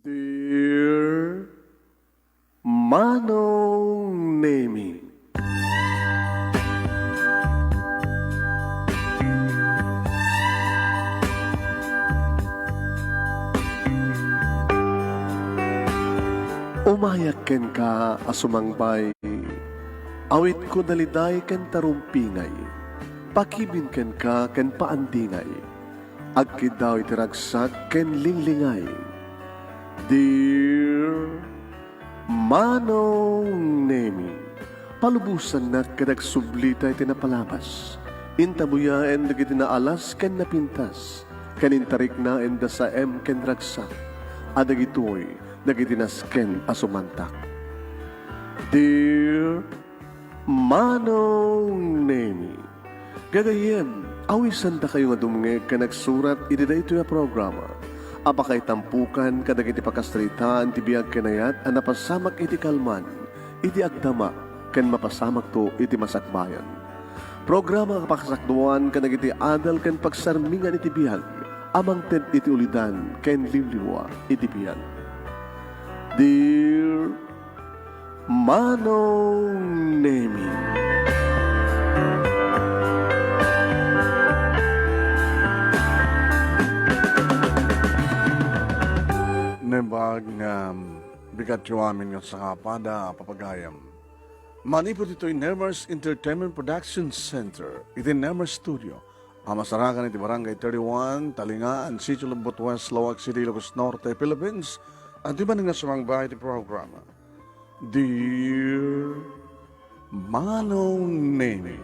Dear Manong Nemi, umayak ken ka asumangbay, awit ko daliday ken tarumpingay, pakibin ken ka ken paandingay, agkid daw itiragsak ken linglingay. Dear Manong Nemi, palubusan na kadag sublita iti napalabas, intabuya en dagiti naalas ken napintas, kanintarik na en dasaem ken ragsak, adagitoy dagiti nasken asumantak. Dear Manong Nemi, gagayem, awisan ta kayo nga dumnge ka nagsurat iti dayto nga programa. Apakay tampukan kadag iti pakastritaan ti biyag kanayat a napasamak iti kalman, iti agdama, ken mapasamak to iti masakbayan. Programa kapakasakduan kadag iti adal ken pagsarmingan iti biyag, amang ted iti ulidan ken liwliwa iti biyag. Dear Manong Nemi, Nebag nga bigat yung amin nga sa kapada papagayam. Manipot ito'y Nermers Entertainment Production Center. Ito'y Nermers Studio. Amasarakan iti Barangay 31, Talingaan, Sitio Lambot West, Lawag City, Ilocos Norte, Philippines. At di ba nga sumang bahay iti programa? Dear Manong Nemi.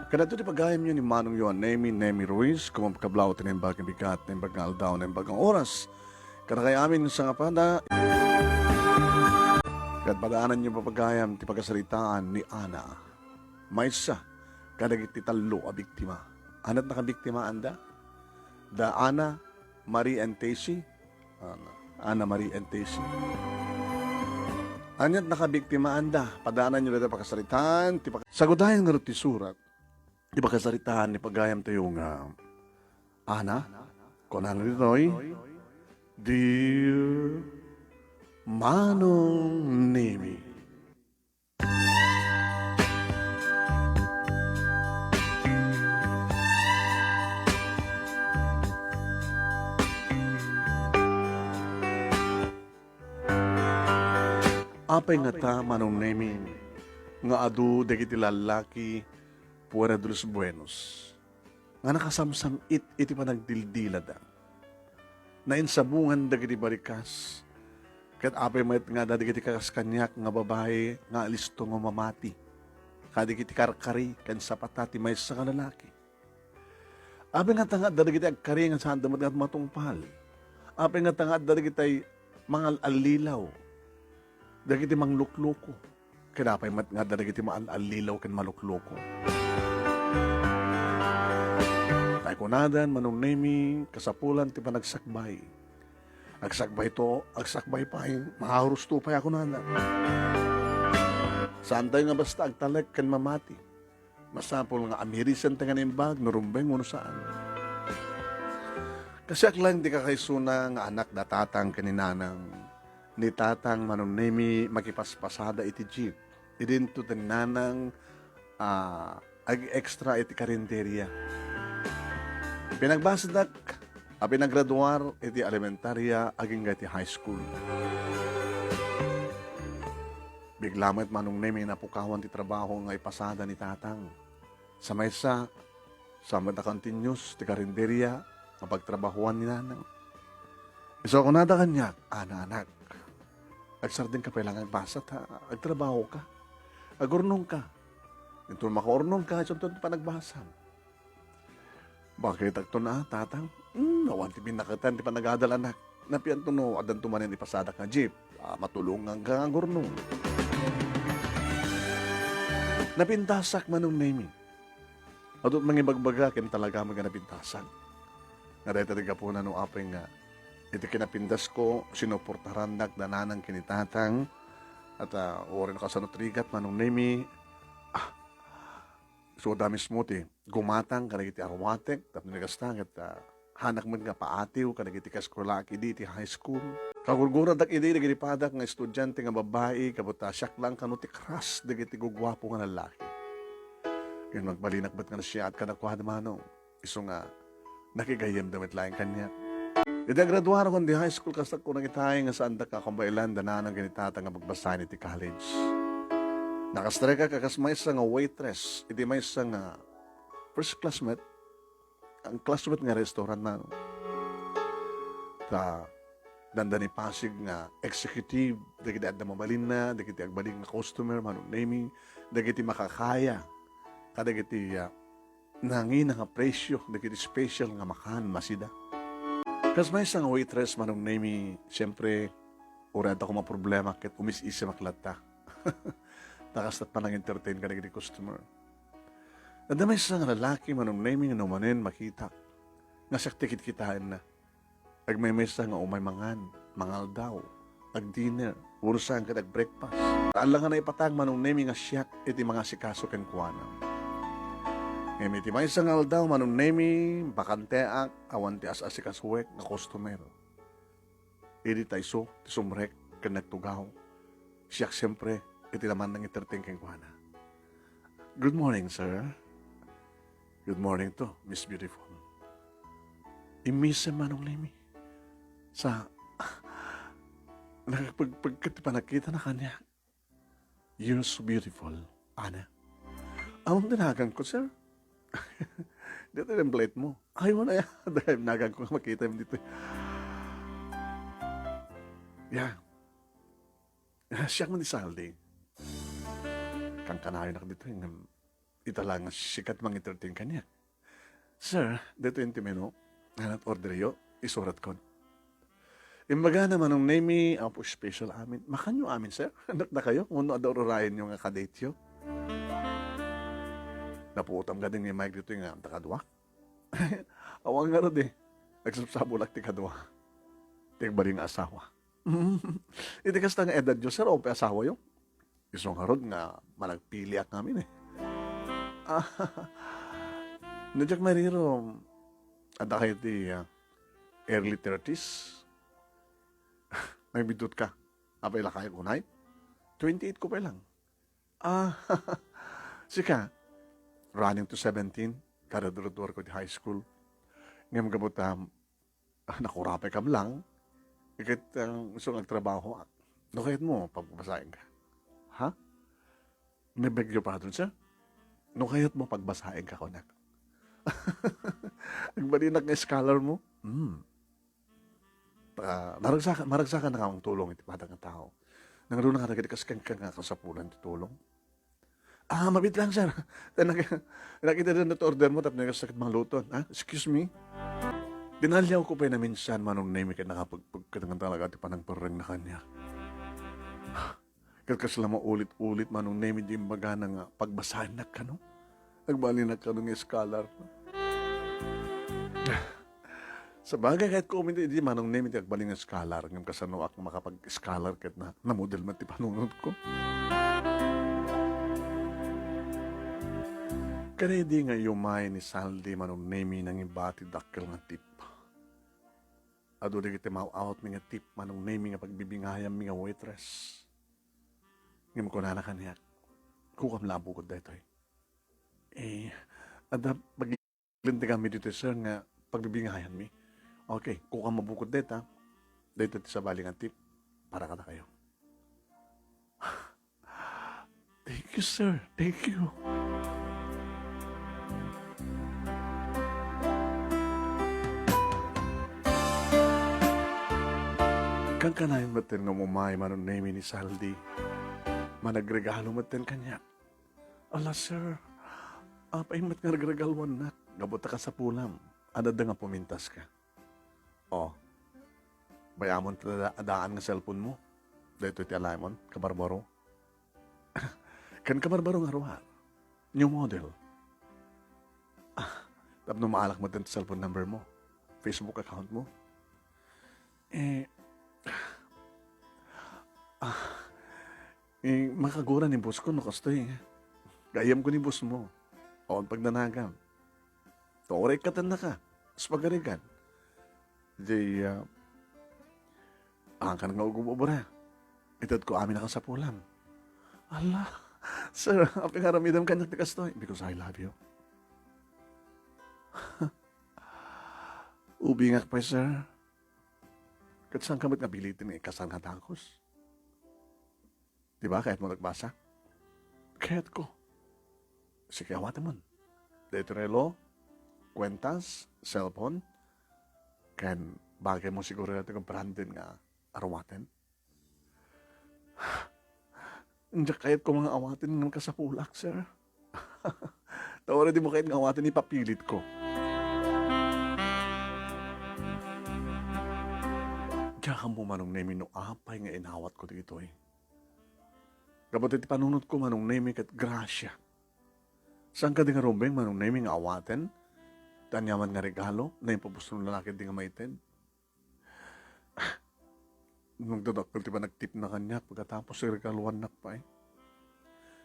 Kanato di pagayam niyo ni Manong Yohan Nemi Ruiz, kumapakablaw tinimbag ng bigat, tinimbag ng aldaw, tinimbag ng oras. Kada kaya amin sa ngapada, kad padaanan niyo papagayam ti pagkasalitaan ni Ana. Maysa, kadag iti talo a biktima. Anat nakabiktima anda? Da Ana Marie Antesi. Ana Marie Antesi. Anat nakabiktima anda? Padaanan niyo dito pagkasalitaan. Sagudayan nga ti surat. Di pagkasalitaan ni pagayam tayo nga Ana, kunan nito'y Dear Manong Nemi. Apay nga ta, Manong Nemi, nga adu dagiti lalaki puwera dulos buenos. Nga nakasamsam iti panagdildila da. Na insabungan dagiti barikas, kat apay mayat nga dagiti kakaskanyak nga babae nga alisto nga mamati, kadagiti karkari kan sapatati may sa kanalaki. Apay nga tanga dagiti agkari nga saan damat nga matungpal. Apay nga tanga dagiti mga alilaw, dagiti manglukloko, kaya apay mayat nga dagiti mga alilaw kan malukloko. Kunadan, Manong Nemi, kasapulan, ti panagsakbay. Agsakbay to, agsakbay pa, maharus to pa ako nana. Saan tayo nga basta agtalek kan mamati. Masapol nga amirisan tangan imbag, narumbeng mo saan. Kasi aklang di ka kaysuna nga anak na tatang kaninanang, ni tatang Manong Nemi makipaspasada iti jeep. Idin to tinanang ag-extra iti karinderya. Pinagbasadak, pinaggraduar iti elementarya aging iti high school. Biglamet Manong Nemi napukawan ti trabaho nga ipasada ni tatang. Sa maysa, sa mata continuous ti karinderya nga pagtrabahuan ni nanang. So kung nada kanya, anak, agsardin ka pailangan basat ha, agtrabaho ka, agurnong ka. Ito makaurnong ka, ito panagbasam. Bakit agto na, tatang? Nawan ti pinakatan, ti panagadal anak. Napian to no, adan tumanin ipasada ka jeep. Matulungan ka ang gurnong. Napintasak Manong Nemi. Adot mangibagbaga, kin talaga mga napintasak. Nareta tiga po na no apay nga. Iti kinapindas ko, sinuportaran nagdananang kinitatang. At orin ka sa nutrigat, Manong Nemi. So dami smoothie. Gumatang, kanag iti aromatic, tapos nagastang at hanak man nga paatiw, kadagiti kaskulaki di ti high school. Kagurgura dak idi, dagiti padak nga estudyante nga babae, kabuta siyak lang kano ti kras, dagiti gugwapo nga lalaki. Yun magbalinak ba't nga na siya at kanakuha naman iso nga nakigayam damit laing kanya. Iti graduar ko di high school kasak ko nangitay nga saan da ka kumbailan dananang ganitata nga magbasahin iti college. Nakastray ka kakas may isa nga waitress, iti may isa nga first classmate, ang classmate nga restaurant na ta danda ni Pasig nga executive, dagiti adda mabalin na, dagiti agbaling nga customer, manong naming, dagiti makakaya, kadagiti nangin nga presyo, dagiti special nga makan, masida. Kas may isang waitress manong naming, siyempre, urad ako maproblema, ket umis-isa maklata. Nakastat pa nang entertain ka dagiti customer. Nada may isang lalaki manong naming numanin makita, nga saktikit kitaan na. Agmay-mesa nga umay mangal daw, ag-dinner, urusan ka breakfast. Alang nga na ipatang manong naming nga siyak, iti mga sikaso ken kuana. Ngayon iti may isang daw manong naming bakanteak, awan ti as-asikasuwek nga customer. Iti tayso, ti sumrek, ken nagtugaw. Siyak siyempre, iti naman ng entertain ken kuana. Good morning, sir. Good morning to, Miss Beautiful. Imisa manong nami. Sa pagkati pa nakita na kanya, you're so beautiful, Ana. Amang dinagan ko, sir. Dito yung plate mo. Ayaw na yan. Dahil nagan ko makita mo dito. Yeah. Siya mo ni Saldi. Kang kanayo na dito. Ito lang sikat mang entertain kanya. Sir, dito yung timeno. Hanat order yo. Isurat ko. Imbaga naman nung name ang po special amin. Makan nyo amin, sir. Anak na kayo. Kung ano adororayan yung kadate yo. Napuutam ka din yung mic dito yung takadwa. Awang nga rin eh. Nagsabsabulak ti kadwa. Tigbaling asawa. Iti kasta nga edad nyo, sir. O pa asawa yung. Isong harod nga managpiliak namin eh. Nadyak mariro. Ada kayo ti early 30s. May bidot ka. Apay lakay kunay? 28 ko pa lang. Sika, running to 17, karadrodor ko di high school. Ngayon gabot nakurapay kam lang. Ikit gusto nagtrabaho. Nakayat mo, pagbasahin ka. Ha? May beg your pardon, sir? Nakayat mo, pagbasahin ka, konak. Nagbalinak nga scholar mo? Maragsakan na kamang tulong iti padang nga tao. Nangaroon na ka nagadikas kang kasapulan ti tulong. Mabit lang, sir. Nakita din na order mo, tapos nagasakit mga luton. Excuse me? Dinalyaw ko pa na minsan, manong name ka nakapagpagkatangan talaga iti panagparang na kanya. Kakasla mo ulit-ulit, manong name di imbaga na nga pagbasahin na ka, no? Nagbali na ka nung scholar. Sa bagay, kahit ko hindi manong name iti agbaling ng scholar, ng kasano ako makapag-scholar kahit na model mati panunod ko. Kaya di nga yumay ni Saldi manong name nang ibati dakkel nga tip. Ado di kita mau-out mga tip manong name nga pagbibingayam mga waitress. Ngayon ko na kanya, kukam labo ko dito eh. Ada paglinti kami dito sir nga pagbibingayan mi. Okay, kung ka mabukod dito, dito sa baling ang tip, para ka na kayo. Thank you, sir. Thank you. Kang kanayon matin nga mumay manon name ni Saldi. Managregalo matin kanya. Ala, sir. Pahimat nga nagregalwan na. Gabota ka sa pulam. Ada nga pumintas ka. Bayamon adaan nga cellphone mo. Dito iti alamon, kabarbaro. Kan kabarbaro nga ruhar. New model. Tapno maalak mo din cellphone number mo. Facebook account mo. Makagura ni boss ko, no, kastoy. Gayam ko ni boss mo. Pag nanagam. Toray ka tan na ka. Tapos pagarigan. Di, ang kan nga ugubobra. Itad ko amin nakasapulam. Allah, sir, api nga ramidam kanyak ti kastoy. Because I love you. Ubingak pa, sir. Kat saan kamot nga bilitin kasan nga tangkos? Di ba, kahit mo nagbasa? Kahit ko. Sige, awatan mo. Dito relo, kwentas, cellphone, kan bagay mo siguro natin kung branded nga arawatin. Hindi kahit ko mga awatin ng kasapulak, sir. Tawara di mo kahit nga awatin, ipapilit ko. Kaya mo manong nemi no apay nga inawat ko dito eh. Kapag iti panunod ko manong nemi kat grasya. Saan ka di nga rumbeng manong nemi nga awaten? Tanyaman nga regalo na yung pabusto ng lalaki di nga maitin. Nung dadakil di ba nagtip na kanya pagkatapos ay regaluan nak pa eh.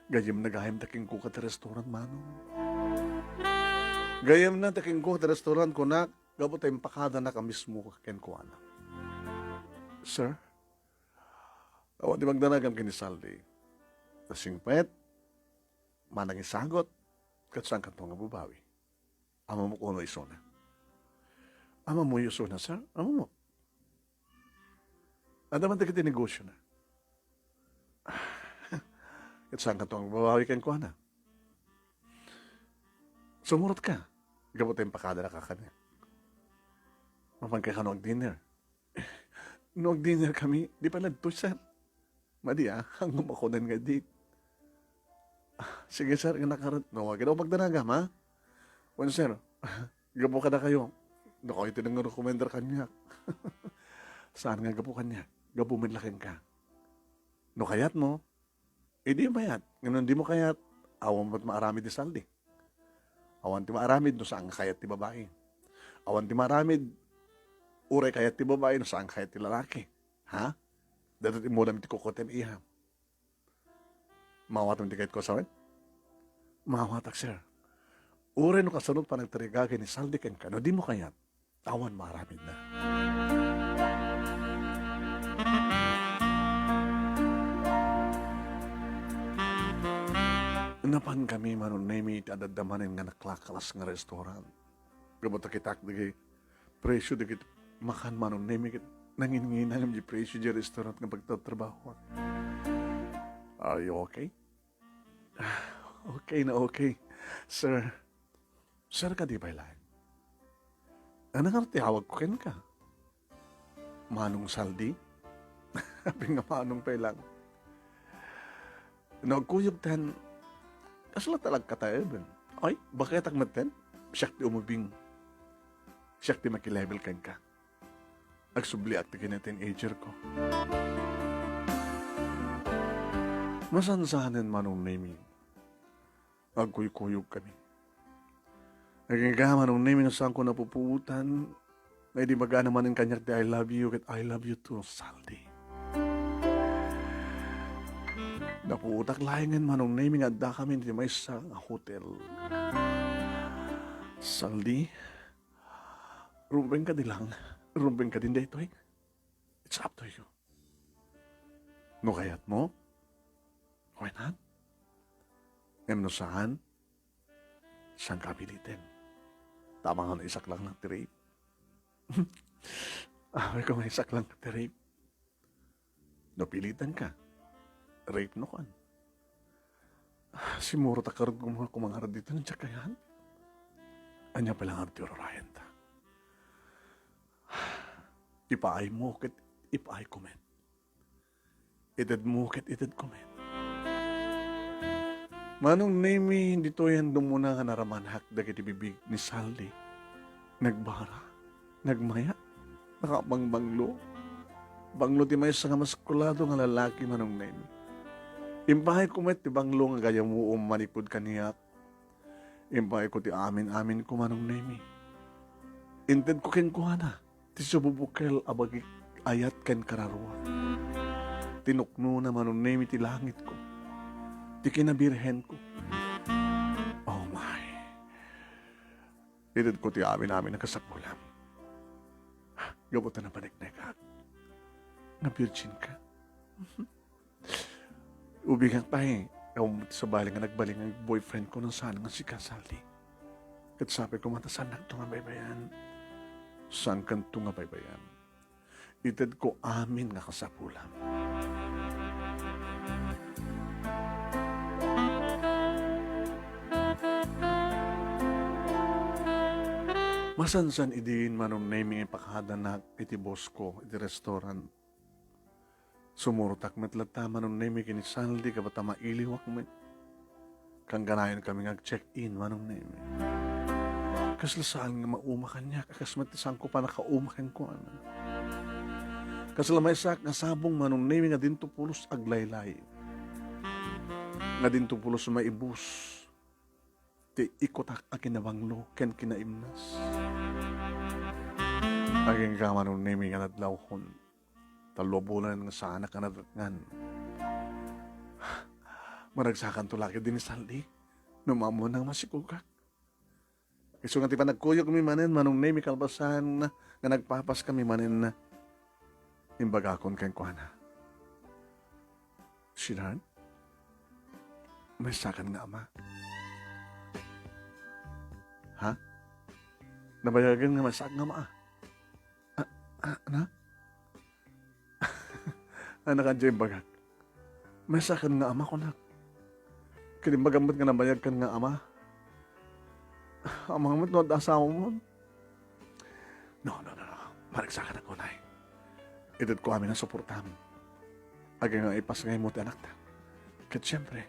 Gayam na gayam taking ko ka ti restaurant manong. Gayam na taking ko ti restaurant ko nak. Gabot ay pakada na ka mismo kaken ko anak. Sir, awan di magdanagam kinisaldi. Kasing pet, manang isagot, katsang kantong nga bubawi. Ama mo ko no isona. Ama mo isona, sir? Ama mo. Adaman tayo negosyo na. Katsang kantong bubawi ken ko na. Sumurot ka. Gabot tayong pakada na kakanya. Mapangkay ka noong dinner. Noong dinner kami, di pala to, sir. Madi hanggang makunan nga di. Sige, sir, nakarot. No, wag na magdanagam, ha? Well, sir, gapo ka na kayo. Naku, ito nang recommender kanya. Saan nga gapo kanya? Gapo midlakin ka. No, kayat mo. Eh, di mayat. Ngayon, di mo kayat. Awan ba't maaramid di saldi? Awan ti maaramid no saan kayat ti babae. Awan ti maaramid uray kayat ti babae no saan kayat ti lalaki. Ha? Datot imo namin ti kukotem iha. Mawatan ti kayat ko sa mawatak, sir. Uray no kasunod pa nagtarigagay ni saldi ken ka. No di mo kayat. Awan maaramid na. Napan kami manon nemi iti adadamanin nga naklakalas nga restaurant. Gabot kitak di presyo di kit makan manon nemi kit nanginginang di presyo di restaurant nga pagtatrabaho. Are you okay? Okay na okay. Sir, sir ka di ba ilan? Ano nga tiyawag ko ken ka? Manong saldi? Habi nga manong pa ilang. Nagkuyog tan asla talag katayo ben. Ay, bakit ang maten? Siyak ti umubing. Siyak ti makilevel kan ka. Agsubli at ti teenager ko. Masansahanin manong naming. Agkuy-kuyog kami. Nagigama nung naming saan ko napuputan. Na di baga naman ang kanyak ti I love you kat I love you too, Saldi. Napuutak layangan manong naming adda kami di may sa hotel. Saldi, rumbeng ka di lang. Rumbeng ka din dito eh. It's up to you. No kayat mo? Why not? No saan? Saan ka pilitin? Tama nga na isak lang ng tirip. Away ko may isak lang ng tirip. No pilitan ka. Rape no kan. Si Muro takarod kumangarad dito ng tsakayan. Anya palang arti orayan ta. Ipaay mo ket ipaay kumet. Itad mo ket itad kumet. Manong name hindi to yan dumuna nga naramanhak dagiti bibig ni Saldi. Nagbara, nagmaya, nakabangbanglo. Banglo ti may sa nga maskulado nga lalaki manong name. Impahay ko met ti banglo nga gaya mo manipod kaniyak. Impahay ko ti amin-amin ko manong nemi. Inted ko ken kuhana. Ti sububukel abagik ayat ken kararwa. Tinukno na manong nemi ti langit ko. Ti kinabirhen ko. Oh my. Inted ko ti amin-amin na kasapulam. Gabutan na paniknekak. Nga virgin ka. Ubigang pa eh. Sa bali nga nagbaling ang boyfriend ko nang sana nga si Casaldi. At sabi ko, matasan lang ito nga baybayan. Saan kan ito nga baybayan? Itad ko amin nga kasapulam. Masansan idin manong naming ipakada na iti boss ko, iti restaurant. Sumurutak metlata manong naming kinisaldi ka bata mailiwak met. Kang ganayon kami check-in manong naming. Kaslasaan nga mauma kanya, kakasmatisang ko pa nakaumakan ko. Kaslamay sak nga sabong manong naming nga dinto pulos aglaylay. Nga dinto pulos maibus. Ti ikotak akinabanglo ken kinaimnas. Aging kama nung naming nga nadlawhon. Talubulan nga sana ka nadatngan. Maragsakan to laki din ni Saldi. Numamo nang masikugak. Iso nga ti pa nagkuyok kami manen manong naming kalbasan na nga nagpapas kami manen na imbagakon ken kuana. Sinan? May sakan nga ama. Ha? Nabayagan nga masak nga maa. Ano? Anak ka dyan bagag. Masakan nga ama ko na. Kinimbagamot nga nabayag kan nga ama. Amang mo, no, asawa mo. No. Maragsakan ako na eh. Itad ko amin ang suportam. Aga nga ipas nga mo ti anak ta. Kat siyempre,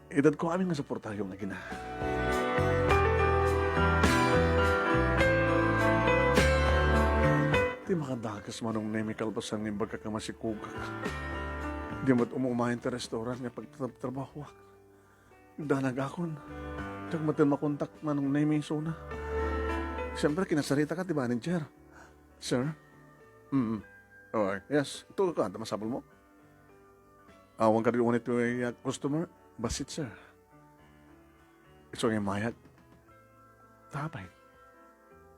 edad ko aming nga suportaryo nga gina. Di makadagas manong nemi kalbasan ng baga ka masikugak. Di mo't umumahin ta restaurant nga pagtatrabaho. Danag akon. Tag matin makontak manong nemi suna. Siyempre kinasarita ka, di ba, manager? Sir? Okay, yes. Ito ka, masabol mo? Awang ka rin ulit yung customer? Basit, sir. Ito yung mayag. Tapay.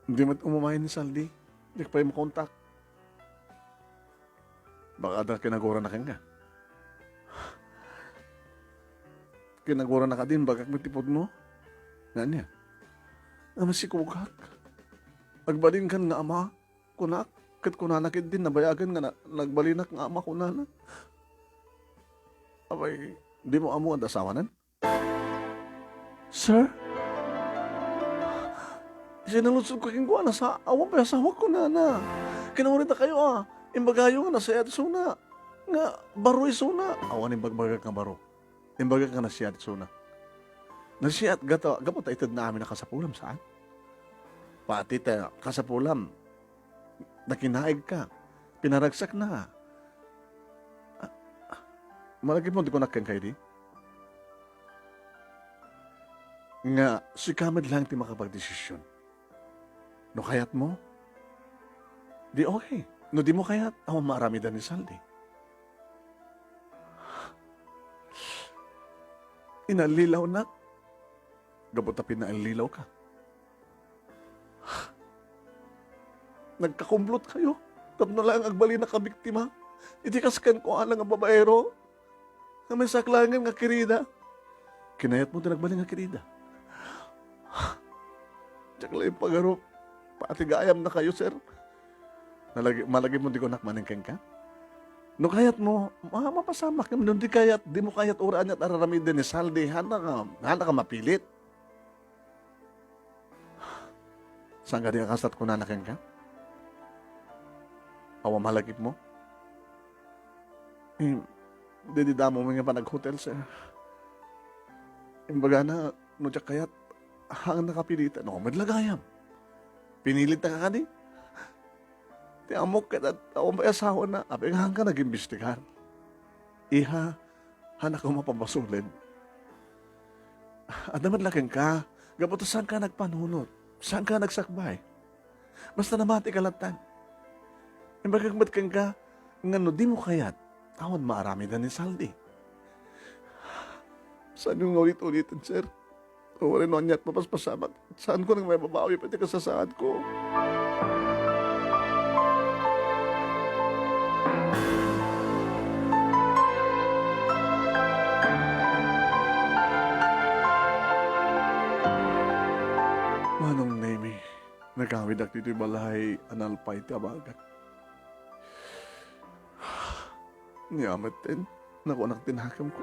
Hindi mo umumayin ni Saldi. Hindi ka pa yung makontak. Baka dahil kinagura na kang ka. Kinagura na ka din, bagak matipod mo. Nga niya. Ama si Kugak. Agbalin kan nga ama. Kunak. Kat kunanakit din, nabayagan nga na. Nagbalinak nga ama kunana. Abay, di mo amo ang asawanan? Sir? Sinalusod ko kong na sa awang pa asawa ko na. Kinawalita kayo Imbagayo nga na sa suna. Nga, baro isuna. Awan imbagbaga ka baro. Imbaga ka na siya suna. Na siya at gapot itad na amin na kasapulam saan? Pati tayo, kasapulam. Nakinaig ka. Pinaragsak na. Malagi mo, di ko nakang kayo di. Nga, si Kamad lang ti makapag-desisyon. No kayat mo, di okay. No di mo kayat, ako marami dan ni Saldi. Inalilaw na. Gabot na pinalilaw ka. Nagkakumplot kayo. Tapno lang agbali na kabiktima. Iti kaskan ko alang ang babaero. Na may saklangan nga kirida. Kinayat mo tinagbali nga kirida. Tsak lang yung pagaro. Patigayam na kayo, sir. Malagi mo di ko nakmaningkeng ka. No kayat mo, mapasamak. No di kayat, di mo kayat uraan at araramidin ni Saldi. Hana ka mapilit. Saan ka di akasat ko nanakeng ka? Awa malagip mo? Dididamo mo nga pa nag-hotel, sir. Imbaga na, no diyak kayat, hang nakapilitan. No, madlagayam. Pinilit na ka di. Ti amok ka at ako may asawa na. Apeng hang ka nag-imbestigahan. Iha, hana ko mapabasulin. At naman laking ka, gabuto saan ka nagpanunod? Saan ka nagsakbay? Basta namati ka latan. Imbaga ba't kang ka, nga no di mo kayat, tawad maarami na ni Saldi. Saan yung ulit-ulitin, sir? O rin no niya't mapaspasamat. Saan ko nang may babawi pati kasasaad ko? Manong Nemi, nagawid ak dito'y balay analpay ti abagat. Niyamat din, naku anak tinakam ko.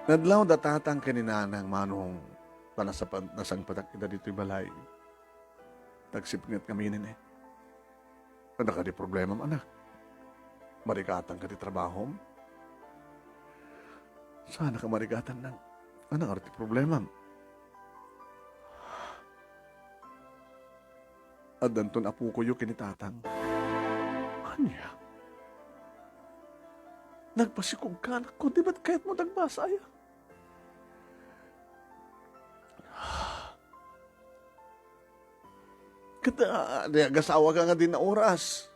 Nadlaw datatang kaninanang manong panasapan nasang patak kita dito'y balay. Tagsipngat kami nini. Ano ka di problema anak? Marikatang ka di trabaho? Sana ka marikatan nang. Ano ka di problema? At danton apu ko yung kinitatang. Anya? Nagpasikog ka anak ko, di ba't kahit mo nagbasaya? Kada, gasawa ka nga din na oras.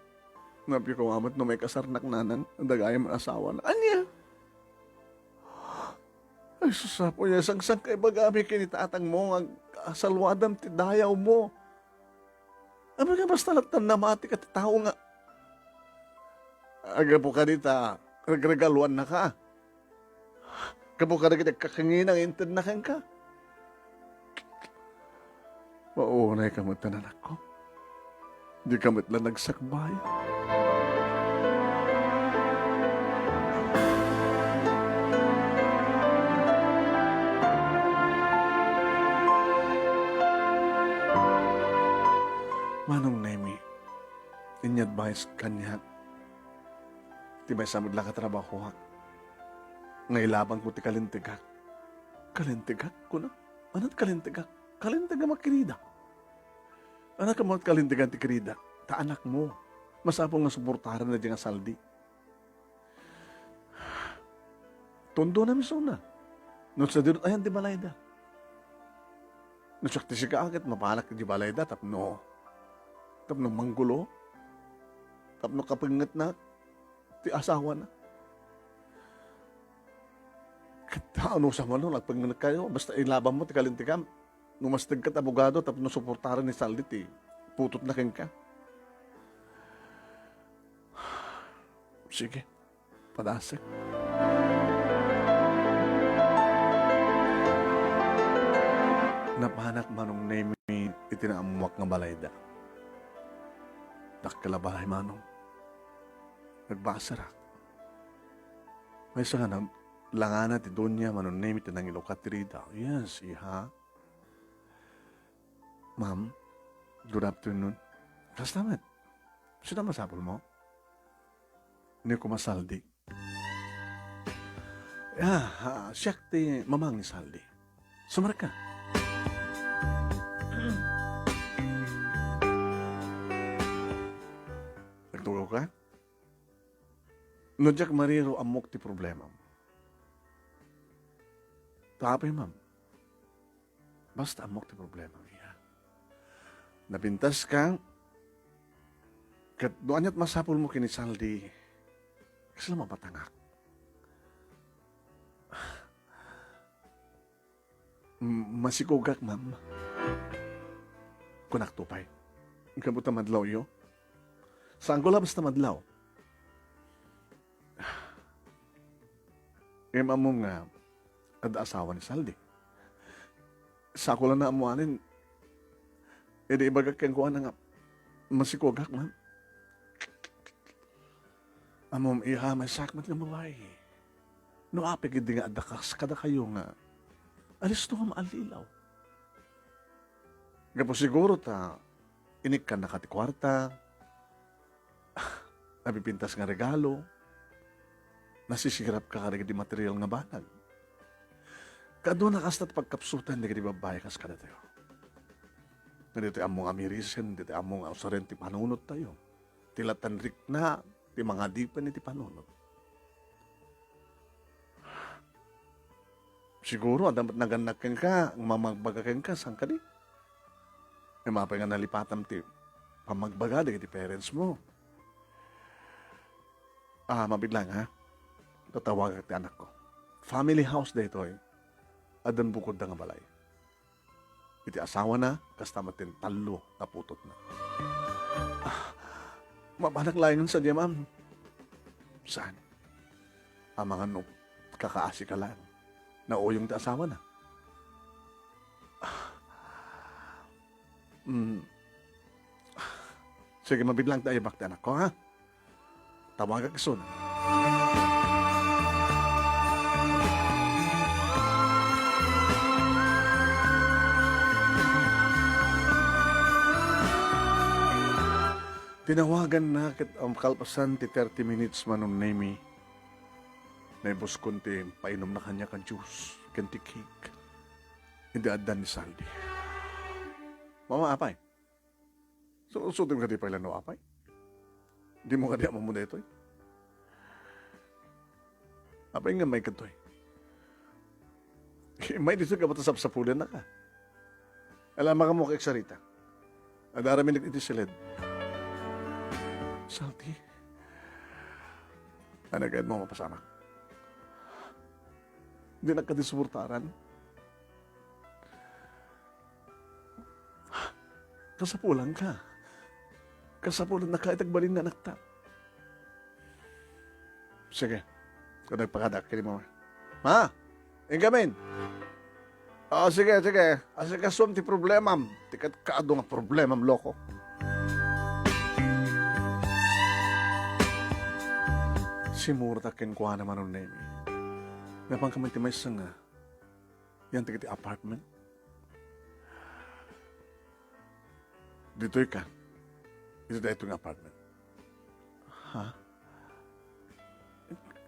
Nabi ko amat no may kasarnak nanan, ang dagayang asawa na. Anya? Ay, susapo niya, sang-sang kay bagami kinitatang mo, ang asalwadam ti dayaw mo. Ano nga basta latam na mati ka tao nga. Aga po ka dita, regaluan na ka. Kapo ka na kita kakanginang intid na ka. Maunay ka matanan ako. Di ka matla nagsakbay. Manong Nemi, inyadvice kanya. Ti may samad lang katrabaho ha. Ngailabang ko ti kalintigak. Kalintigak ko na? Anat kalintigak? Kalintigak makirida. Anak ka mo at kalintigan ti kirida. Ta anak mo. Masapong nga suportaran na di nga saldi. Tondo na misona. Nung sa dirot ayan di balayda. Nung sakti si kaagit, mapalak di balayda. Tapno manggulo. Tapno kapangat na. Ti asawa na. Kata ano sa mano, nagpanganak kayo. Basta ilabang mo ti kalintigan. Numastig ka't abogado, tapos nusuportaran ni Saldit, putot na ka. Sige, padasik. Napanak manong Nemi itinaamuak nga balayda. Dakalabalay manong. Nagbasarak. May isa nga na, langana ti Donya manong Nemi tinangilokat tirida. Yes, iha. Ma'am, good afternoon. Kastamat, sino masapol mo? Hindi ko masaldi. Siyak ti mamang ni Saldi. Sumar ka. Nagtugaw ka? Nodyak mariro amok ti problema. Tapay, ma'am. Basta amok ti problema. Napintas ka, kat doon at masapol mo kinisaldi, kasi lang mapatangak. Masikugak, ma'am. Kunak tupay. Kabuta madlaw yo. Saan ko labas na madlaw? Ma'am nga, ad asawa ni Saldi. Sa ko lang na amuanin, di ibagak kang kuha na nga masikogak, ma'am. Amom, iha, may sakmat nga maway. No apig hindi nga adakas, kada kayo nga, alis to nga maalilaw. Gapo siguro ta, inik ka na kati kwarta, nabipintas nga regalo, nasisigirap ka karag di material nga banag. Kado na kastat pagkapsutan, hindi ka di babae kas kada tayo. Dito among amirisen, dito among ausaren ti panunot tayo. Tila tanrik na, ti mga dipan ti panunot. Siguro, dapat naganakin ka, mamagbagakin ka, saan ka di? May mapay nga nalipatam ti pamagbaga, di parents mo. Mabiglang ha, tatawag ti anak ko. Family house dito eh. adan bukod da nga balay. Iti asawa na, kasta matin talo na putot na. Mabanak layan sa diya, ma'am. Saan? Ang mga no, kakaasi ka lang. Nauyong ti asawa na. Sige, mabidlang tayo bakti anak ko, ha? Tawagan ka soon. Tinawagan na kit ang kalpasan ti 30 minutes manon nemi. Naibos konti, painom na kanya ka juice, kanti cake. Hindi adan ni Saldi. Mama, apay. Sutin ka di pa ilan no, apay? Di mo ka di mo muna ito, eh. Apay nga may kanto, eh. May dito ka batasap sa pulan na ka. Alam ka mo kay Sarita. Adarami nag-itisilid. Saldi. Anagad mo mapasama. Hindi nagkadisuportaran. Kasapulan ka. Kasapulan na kaitagbalin na nakta. Sige. Kung nagpakadak, kini mo. Ma! Ingamin! Oo, sige, sige. Asikasom ti problemam. Tikat kaado nga problemam, loko. Simura takin kuha naman nun, Nemi. Napang kamay ti may nga. Yan tikat ti apartment. Dito'y ka. Ito dahil itong apartment. Ha?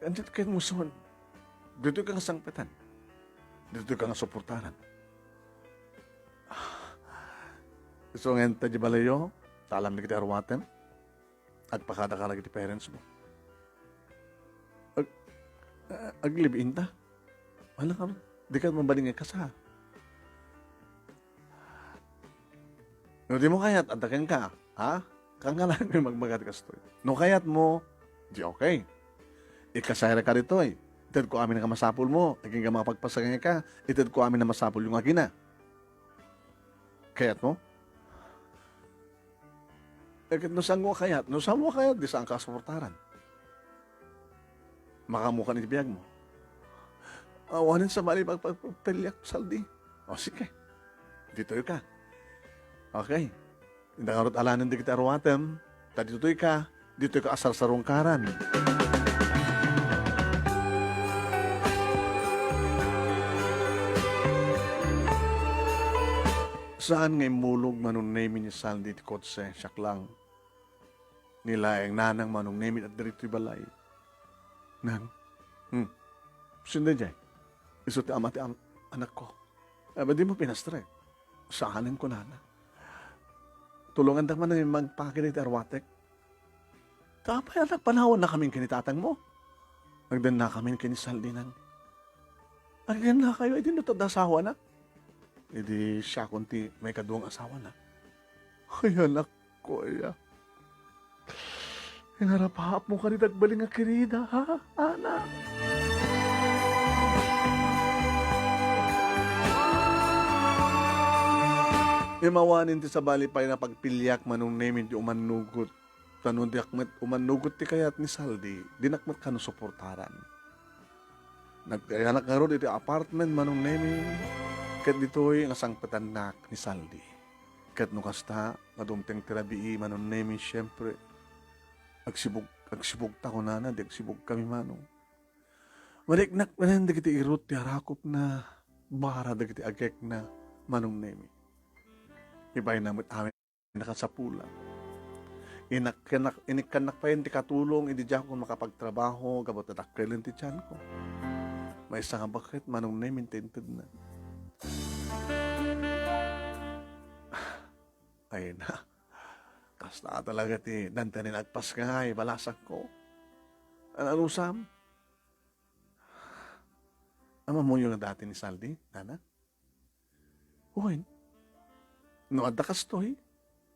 Andito kayo musuhan. Dito'y ka nga sangpetan. Dito'y ka nga suportaran. Gusto nga enta di balayo, talam na kita arwaten, agpakada ka lagi ti parents mo. Aglibin ta. Wala ka, di ka mabaling ka sa. No, di mo kayat, antakin ka. Ha? Kang nga lang yung magmagat ka stoy. No, kayat mo, di okay. Ikasayra ka rito eh. Itad ko amin na kamasapul mo. Naging ka makapagpasagay ka. Itad ko amin na masapul yung agina. Kayat mo? No, saan mo kayat? No, saan mo kayat? Di saan ka suportaran? Makamukan itibiyag mo. Awanin sa mali pagpapilyak, Saldi. O, sige. Dito ka. Okay. Hindi nga rin alanan di kita arwatem. Dito'y ka. Dito'y ka asar sa rungkaran. Saan ngay mulog manong name ni Saldi ti kotse, siyak lang. Nila ang nanang manong name at dirito'y balay. Nang? Sundan dyan. Iso ti ama ti anak ko. Ba di mo pinastre? Saanan ko nana. Tulungan tak man na magpakilit arwatek. Kapay anak panahon na kaming kinitatang mo. Nagdan na kami kinisaldi nang. Agyan na kayo, ay di natadasawa na. Hindi siya kunti may kaduang asawa na. Ay anak ko, ay. Hinarap-hap mo ka ni dagbaling nga kirida, ha, anak? Imawanin ti sa balipay na pagpilyak manong nemin ti umanugot. Tanong di akmet umanugot ti kayat ni Saldi, dinakmet ka no suportaran. Nagkayanak nga ron iti apartment manong nemin. Kat dito'y nga sangpatan nak ni Saldi. Kat no kasta, madumteng tirabii manong nemin, syempre, agsibog ta ko na, di agsibog kami manong. Maliknak na hindi kiti irot, ti harakop na, bara da kiti agek na manong nemin. Ibay namit amin nakasapula. Inikanak pa yun, ti katulong, hindi dyan ko makapagtrabaho, gabot na takrilin ti tiyan ko. May isa nga bakit, manong nemin tinted na. Ay na, kasta talaga ti, dantanin agpas nga, balasak ko. Ano Sam? Ama mo yung dati ni Saldi, nana? Uy, no, adda kastoy.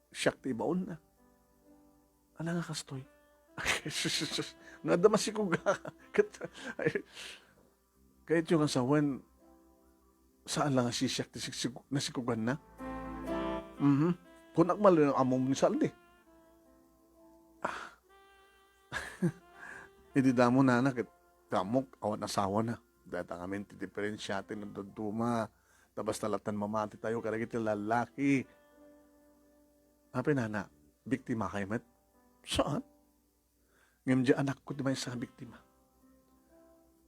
Siyak ti baon na. Ala nga kastoy. Nga adda masikuga. Kahit yung asawan, Saan lang sisyak nasikugan na? Mhm. Kung akmal ng among ni Saldi. Hindi damo na anak, damok, awan asawa na. Dahil ang amin ti diferensyatin ng duduma. Tabas talatan mamati tayo, karagit yung lalaki. Hapi na, biktima kayo, met? Saan? Ngayon di anak ko, di ba yung sa biktima?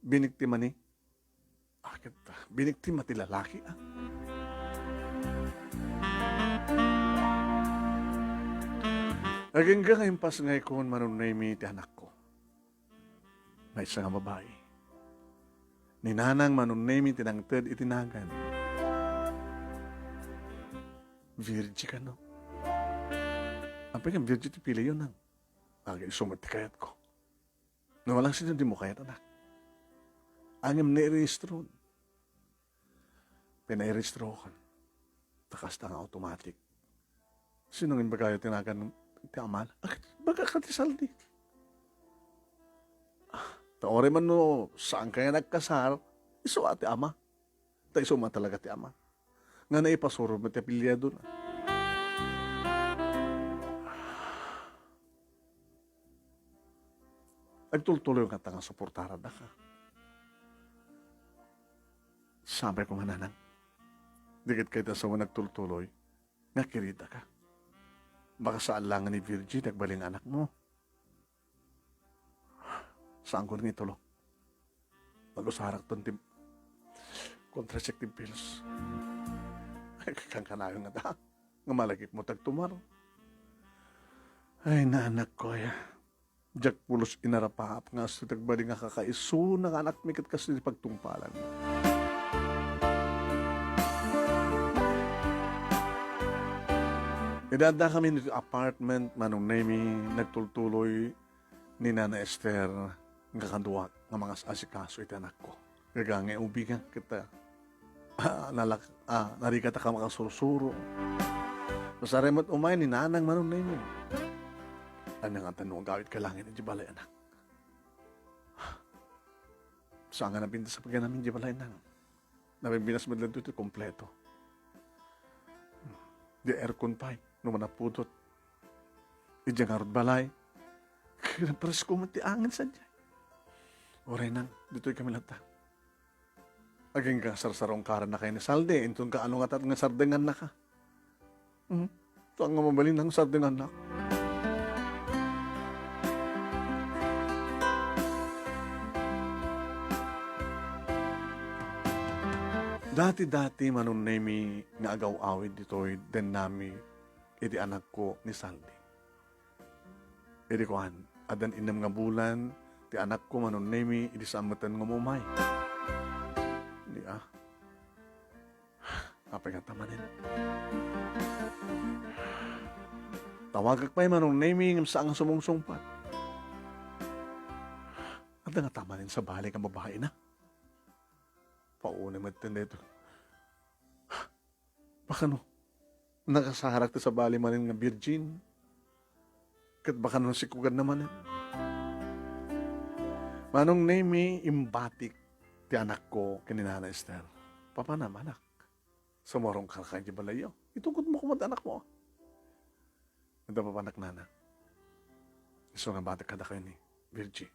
Biniktima ni? Akit, biniktima ti lalaki, ah. Aging ka kayong pas ngay kung manunay mi ti anak ko. May isa nga babae. Ninanang manunay mi tinangtad itinagan. Virgi ka, no? Ang pagkang virgi ti pili yun, nang. Agay sumati kayat ko. Na walang sino di mo kayat, anak. Angam na-rehistro. Pinai-rehistro ko. Takas nga automatic. Sino nga ba kayo tinagan ti amal? Baga ka ti Saldi. Taore man no, saan kaya nagkasal, iso ati ama. Ta iso man talaga ti ama. Nga naipasuro mo ti apilyado na. Nagtultuloy nga tangang suportara na ka. Sabi ko mananang, dikit kayo sa nagtultuloy, nga kirita ka. Baka saan lang ni Virgie, nagbaling anak mo. Saan ko rin itulo? Mag-usarak doon tim contraceptive pills. Ay, kakangkanayo nga ta. Nga malagip mo tagtumar. Ay, naanak ko ya. Jack pulos inarapahap nga sa tagbaling nga kakaiso ng anak mikit kasi di pagtungpalan. Idada kami nito apartment, manong nami, nagtultuloy ni Nana Esther, nga kaduwa, nga mga asikaso iti anak ko. Kaya nga ubigan kita, narikata ka makasurusuro. Masaremot umay ni Nanang manong nami. Ano nga tanong, gawit ka langin ni Jibalay, anak. Saan nga nabinta sa pagyan namin Jibalay, nang? Nabimbinas mo lang ito kompleto. Di aircon pipe. Nung manapudot. Ijang harod balay. Kaya presko mo ti angin sa dyan. Oray nang, dito'y kami lata. Aging ka sarsarong karan na kayo ni Salde. Intun ka ano nga nga sardengan na ka. Ito ang nga mabalin ng sardengan na. Dati-dati manunay mi nga agaw-awid dito'y den nami iti anak ko ni Saldi. Iti kuhan, adan inam nga bulan, ti anak ko manunay mi, iti samatan nga mumay. Hindi Apay nga tamanin. Tawagak pa'y manunay mi, ngam saan nga sumungsungpat. Adan nga tamanin sa balik ang babae na. Pauna matin dito. Baka no, nakasaharak ta sa bali manin nga virgin. Kat baka no sikugan naman eh. Manong name imbatik ti anak ko kininana Esther. Papa naman anak. Sumorong ka kanya balayo. Itungkod mo kumad anak mo. Nanda pa panak nana. Iso nga batik kada kayo ni Virgie.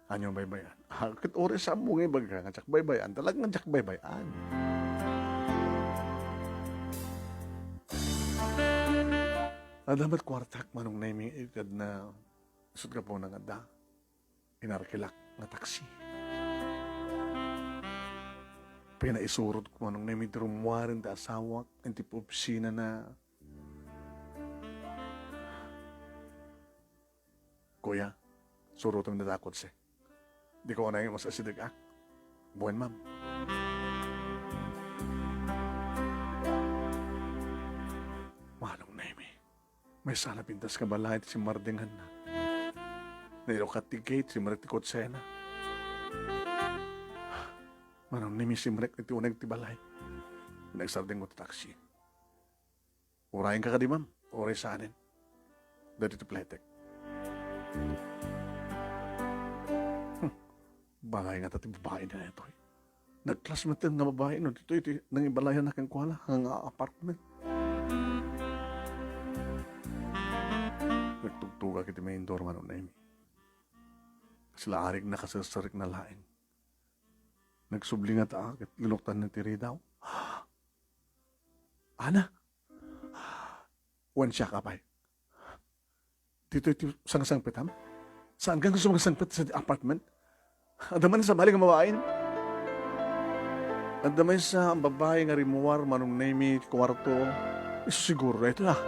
Anyong baybayan. Kat oras sa mo nga baga nga tsak baybayan. Talagang tsak baybayan. Dapat kwartak manong naming ikad na isod ka po ng ada. Inarkilak na taksi. Pinaisurot ko manong naming turumwarin ta asawak. Ang tipo opisina na Kuya, surutan na takot siya. Di ko na yung masasidig Buwan, ma'am. Manong name may sana pintas ka balay si Mardingan na. Nairo ka tigate si Marikot Sena. Manong name si Marik iti unang tibalay. Nagsarding mo taksi. Urayin ka di ma'am. Uray sa anin. Dati ito pletek. Bagay nga tati babae na ito. nag-classmate nga babae, no, dito, iti, nang ibalayan na kang kuhala, ang apartment. Nagtugtuga kiti may indoor man na imi. Sila arig nakasasarik na laing. Nagsubli nga ta, at linuktan ng tiri daw. Ana, wan siya kapay. Dito iti sang petam? Saan kang gusto magsangpet sa apartment? Adaman sa maling mawain. Adaman sa ang babae nga rimuwar manong nemi kwarto. Iso siguro ito na.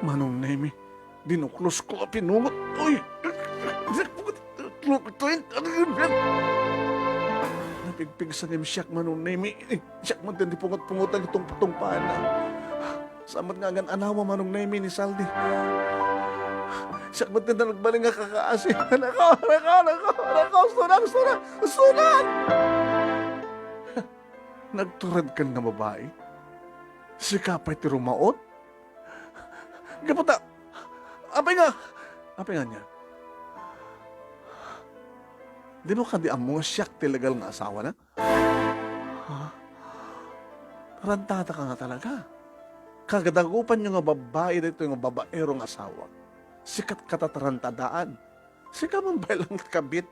Manong nemi. Dinuklos ko pinungot. Uy! Napigpig sa nemi siyak manong nemi. Siyak man din pungot-pungotan itong patong pana. Samat nga gan anawa manong nemi ni Saldi. Siyak ba't na nagbaling nga kakaasi? Nako! Sunang! Nagturad ka nga babae? Si kapay ti rumaot? Kaputa! Apay nga niya. Di mo ka di amo nga siyak tilagal nga asawa na? Ha? Tarantata ka nga talaga. Kagadagupan nyo nga babae dito yung babaerong asawa. Sikat katatarantadaan. Sika man ba lang kabit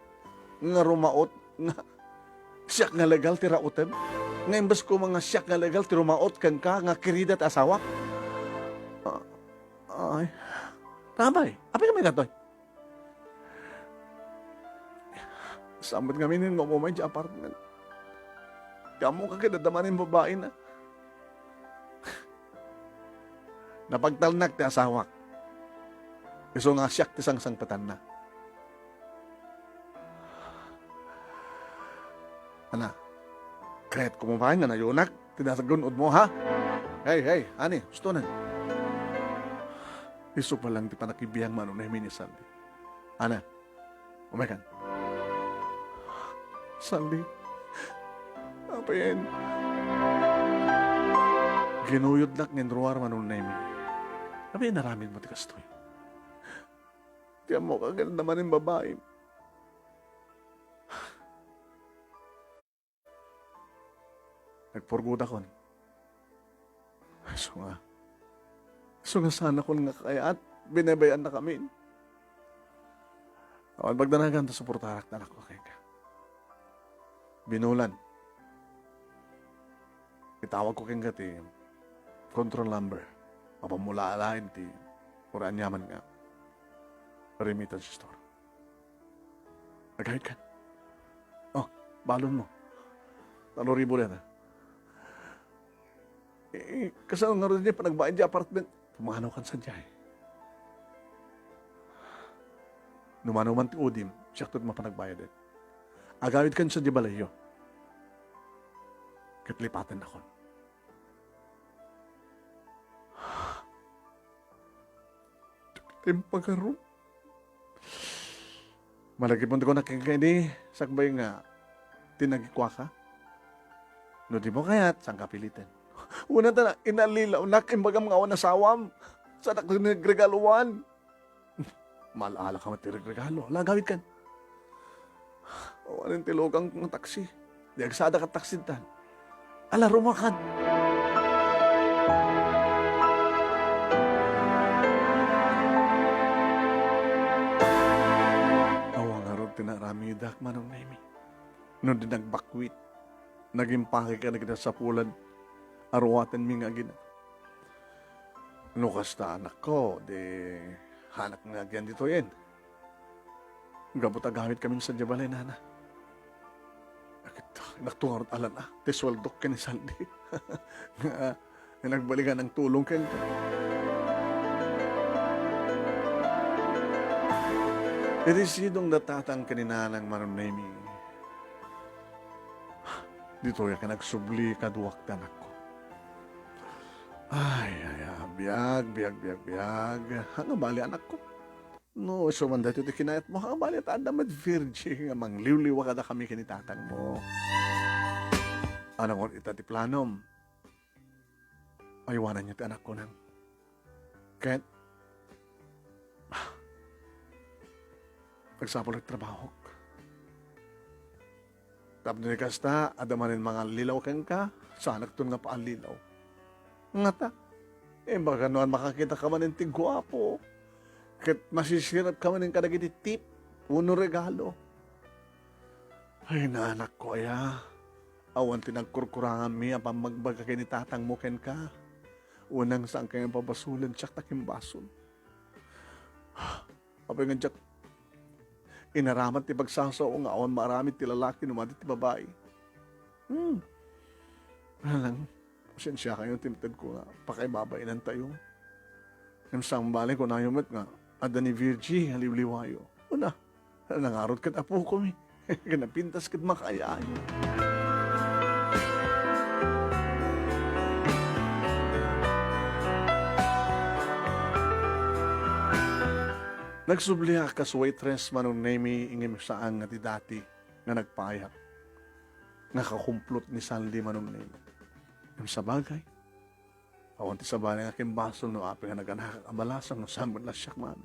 nga rumaot nga siyak nga legal ti rautem? Nga imbas ko mga siyak nga legal ti rumaot kan ka nga kirida ti asawa? Ay, tabay. Apay kami gatoy? Samot kami nin mamumay di apartment. Kamu ka kinadamanin babae na. Napagtalnak ti asawa. Iso nga siyak ti sang-sangpatan na. Ana, kahit kumapain nga na yunak, tinasagunod mo ha? Hey, ani, gusto na. Iso pa lang ti panakibiyang mano na ni Saldi. Ana, umekan. Saldi, apa yan? Ginuyod lak ng ruwar mano na imi. Apa yan naramin mo ti kastoy? Tiyan mo ka ganun naman yung babae. Nagpurgod ako. So nga sana ko nga kaya at binabayan na kami. Awan bagdanagan ta suportarak na ako kay ka. Binulan. Itawag ko keng ti control number. Mapamulaalain ti Uraan yaman nga. Remittance store. Nagahit ka. Oh, balon mo. 3,000 yan ha. Kasal nga rin niya panagbain di apartment. Pumanaw kan sa diya eh. Numanaw man ti udim, siya tot mapanagbayad eh. Agawid kan sa di balayo. Katlipatan ako. Timpagaro. Malagi po ko nakikini, sakbay nga, tinagikwa ka. No di mo kaya't, sang kapilitin. Una ta na, inalilaw na, kimbaga mga awan asawam. Sa nagregaluan. Malala ka matiregalo. Lagawid kan. Awanin tilogang ng taksi. Di agsada ka taksi tan. Ala, rumakan. Awang harap tinaramidak manong naimi. Nung di nagbakwit. Nagimpake ka na kita sa pulan. Arwatan mi nga gina. No kasta anak ko, de hanak nga gyan dito yan. Gabot agamit kami sa Jabalay, nana. Naktungarot alan tiswaldok ka ni Saldi. Nagbalikan ng tulong ka. Iti sidong natatang kanina ng manunaymi. Dito ya ka nagsubli kaduwak tanak ko. Ay, biyag. Hanga bali anak ko. No, so man dito ti kinayat mo, hanga bali at adamad virgin, nga mang liwliwa kada kami kinitatang mo. Anong ita ti planom? Aywanan niya ti anak ko nang. Kahit, pagsapol at trabaho. Tapos ni kasta, adamanin mga lilaw kang ka, sanak to nga pa ang lilaw. Nga ta, baka noon makakita ka man ng tigwapo. Kat masisirap ka man ng kadagiti tip, uno regalo. Ay, naanak ko, awan tinagkurkurangan mi, ang pamagbaga kay ni tatang mo ken ka. Unang saan kayong pabasulan, tsak takim bason. Apay nga tsak, inaramat ti pagsasaw nga awan maramit ti lalaki, numati ti babae. Alang, pasensya kayo, timtad ko nga, pakaibabainan tayo. Yung sambali ko na yumat nga, ada ni Virgie, haliwliwayo. Una, nangarot kat apo ko mi. Ganapintas kat makayaan. Nagsubliha kas waitress manong name ingim saan nga ti dati nga nagpayak. Nakakumplot ni Sandy manong name. Yung sa bagay, awan ti sabay nga kimbasol no api nga naganakambalasang no saan mo na siyak man.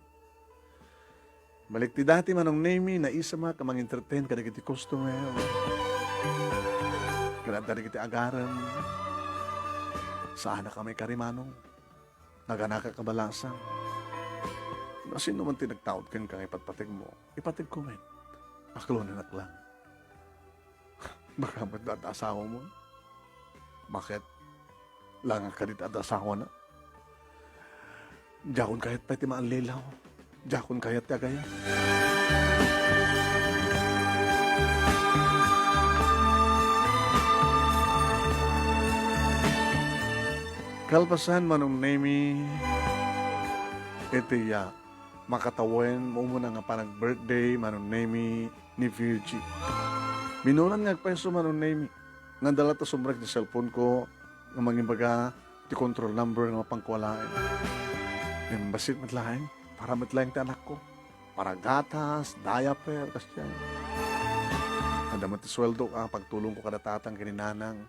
Balik ti dati manong name na isa ma kamang entertain kada kiti customer. Kada kiti agaran. Saan na kami karimanong naganakakabalasang. Sino man tinagtaod kan kang ipatpatig mo, ipatig ko men. Aklo na naklang. Baka ba't datasawa mo? Bakit? Lang ka dit atasawa na? Jakon kahit pati maanlilaw. Jakon kahit tagaya. Kalpasan manong name itiya. Makatawen mo muna nga parang birthday manong name ni Virgie. Minunan nga peso manong name. Nga dala ta sumrek di cellphone ko nga mangimbaga ti control number nga pangkuwalain. Yung basit matlaing para matlaing ti anak ko. Para gatas, diaper, kasyan. Kada mo ti sweldo ka, pagtulong ko kada tatang kininanang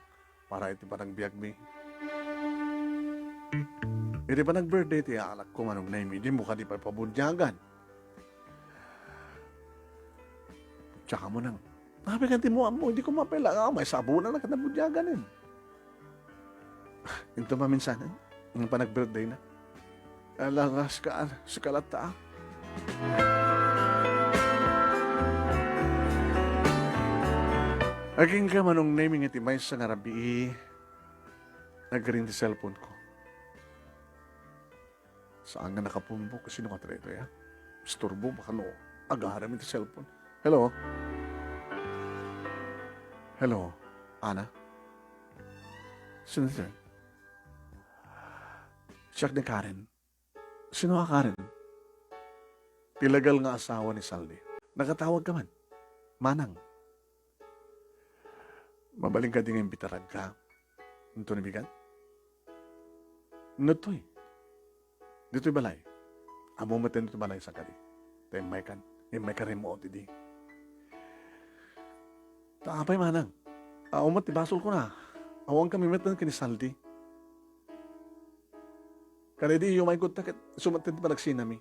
para iti parang biyagmi. Iti pa nag-birthday ti anak ko manong name, di mo ka di pa pabudyagan. Tsaka mo nang, nabiganti mo, hindi ko mapila. May sabunan na ka na budyaganin. Ito maminsanan, yung pa nag-birthday na. Alangas ka, sa kalata. Aging ka manong naming iti may sa ngarabi, nag-ring di cellphone ko. Saan nga nakapumbo? Kasi nakatrito ya. Isturbo, baka no. Agaram ito cellphone. Hello? Hello? Ana? Sino sir? Siyak ni Karen. Sino ka Karen? Tilagal nga asawa ni Saldi. Nakatawag ka man. Manang. Mabaling ka din ng bitarag ka. Ito nabigan? Nutoy. Dito'y balay. Amo matin dito'y balay sa kadi. Tayo may ka remote di. Taapay manang. Umat, ibasol ko na. Awang kami metan kinisaldi. Kaya di yung may kontak, sumatin pa nagsinami.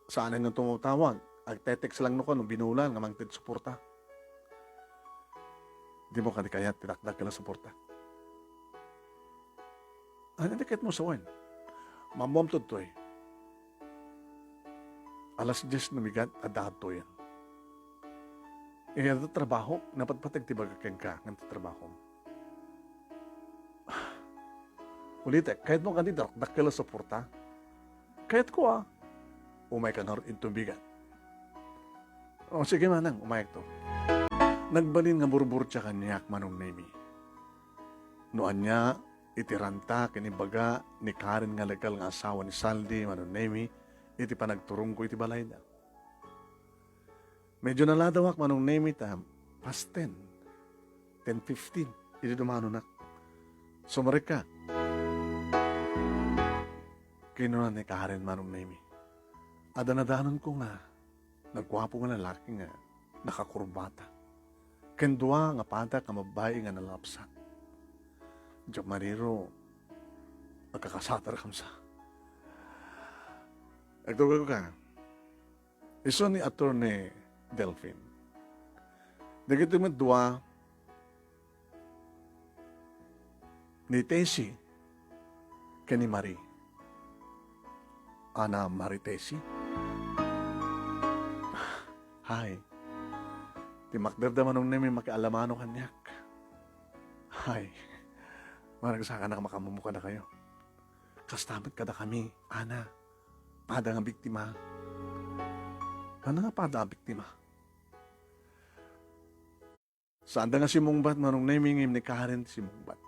Saan nga tumutawag? Agtetext lang no ko, nung binulan, nga mangtid suporta. Di mo kadi kaya, tinakdak ka lang suporta. Ano dikit mo sa wan? Mamom to eh. Alas 10 na migat, adato yan. Ito trabaho, napatpatag tibaga keng ka, ng trabaho. Ulit kahit mo kanina, dakila sa porta. Kahit ko umay ka nga rin bigat. O sige manang, umayak to. Nagbalin nga burbur siya kanyak manong nemi. Noan niya, itiranta kinibaga ni Karen nga legal nga asawa ni Saldi manong nemi, iti panagturong ko iti balay na. Medyo naladawak manong nemi ta, past 10, 10:15, iti dumano na. Sumarik ka. Kinunan ni Karen manong nemi. Adanadanon ko nga, nagwapo nga lalaki nga, nakakurbata. Kendua nga patak nga mabayi nga nalapsak. Diyan mariro, magkakasatar kam sa. Nagtugag ka. Iso ni Atty. Delphine. Nagito mo dua, ni Tessie ken ni Marie. Ana Marie Tessie. Hay. Ti makderda manong nemi makialamano kanyak. Hay. Maragsaka na makamumuka na kayo. Kastamit kada kami, Ana. Pada nga biktima. Ano nga pada nga biktima? Saan da nga si Mungbat manong namingim ni Karen si Mungbat.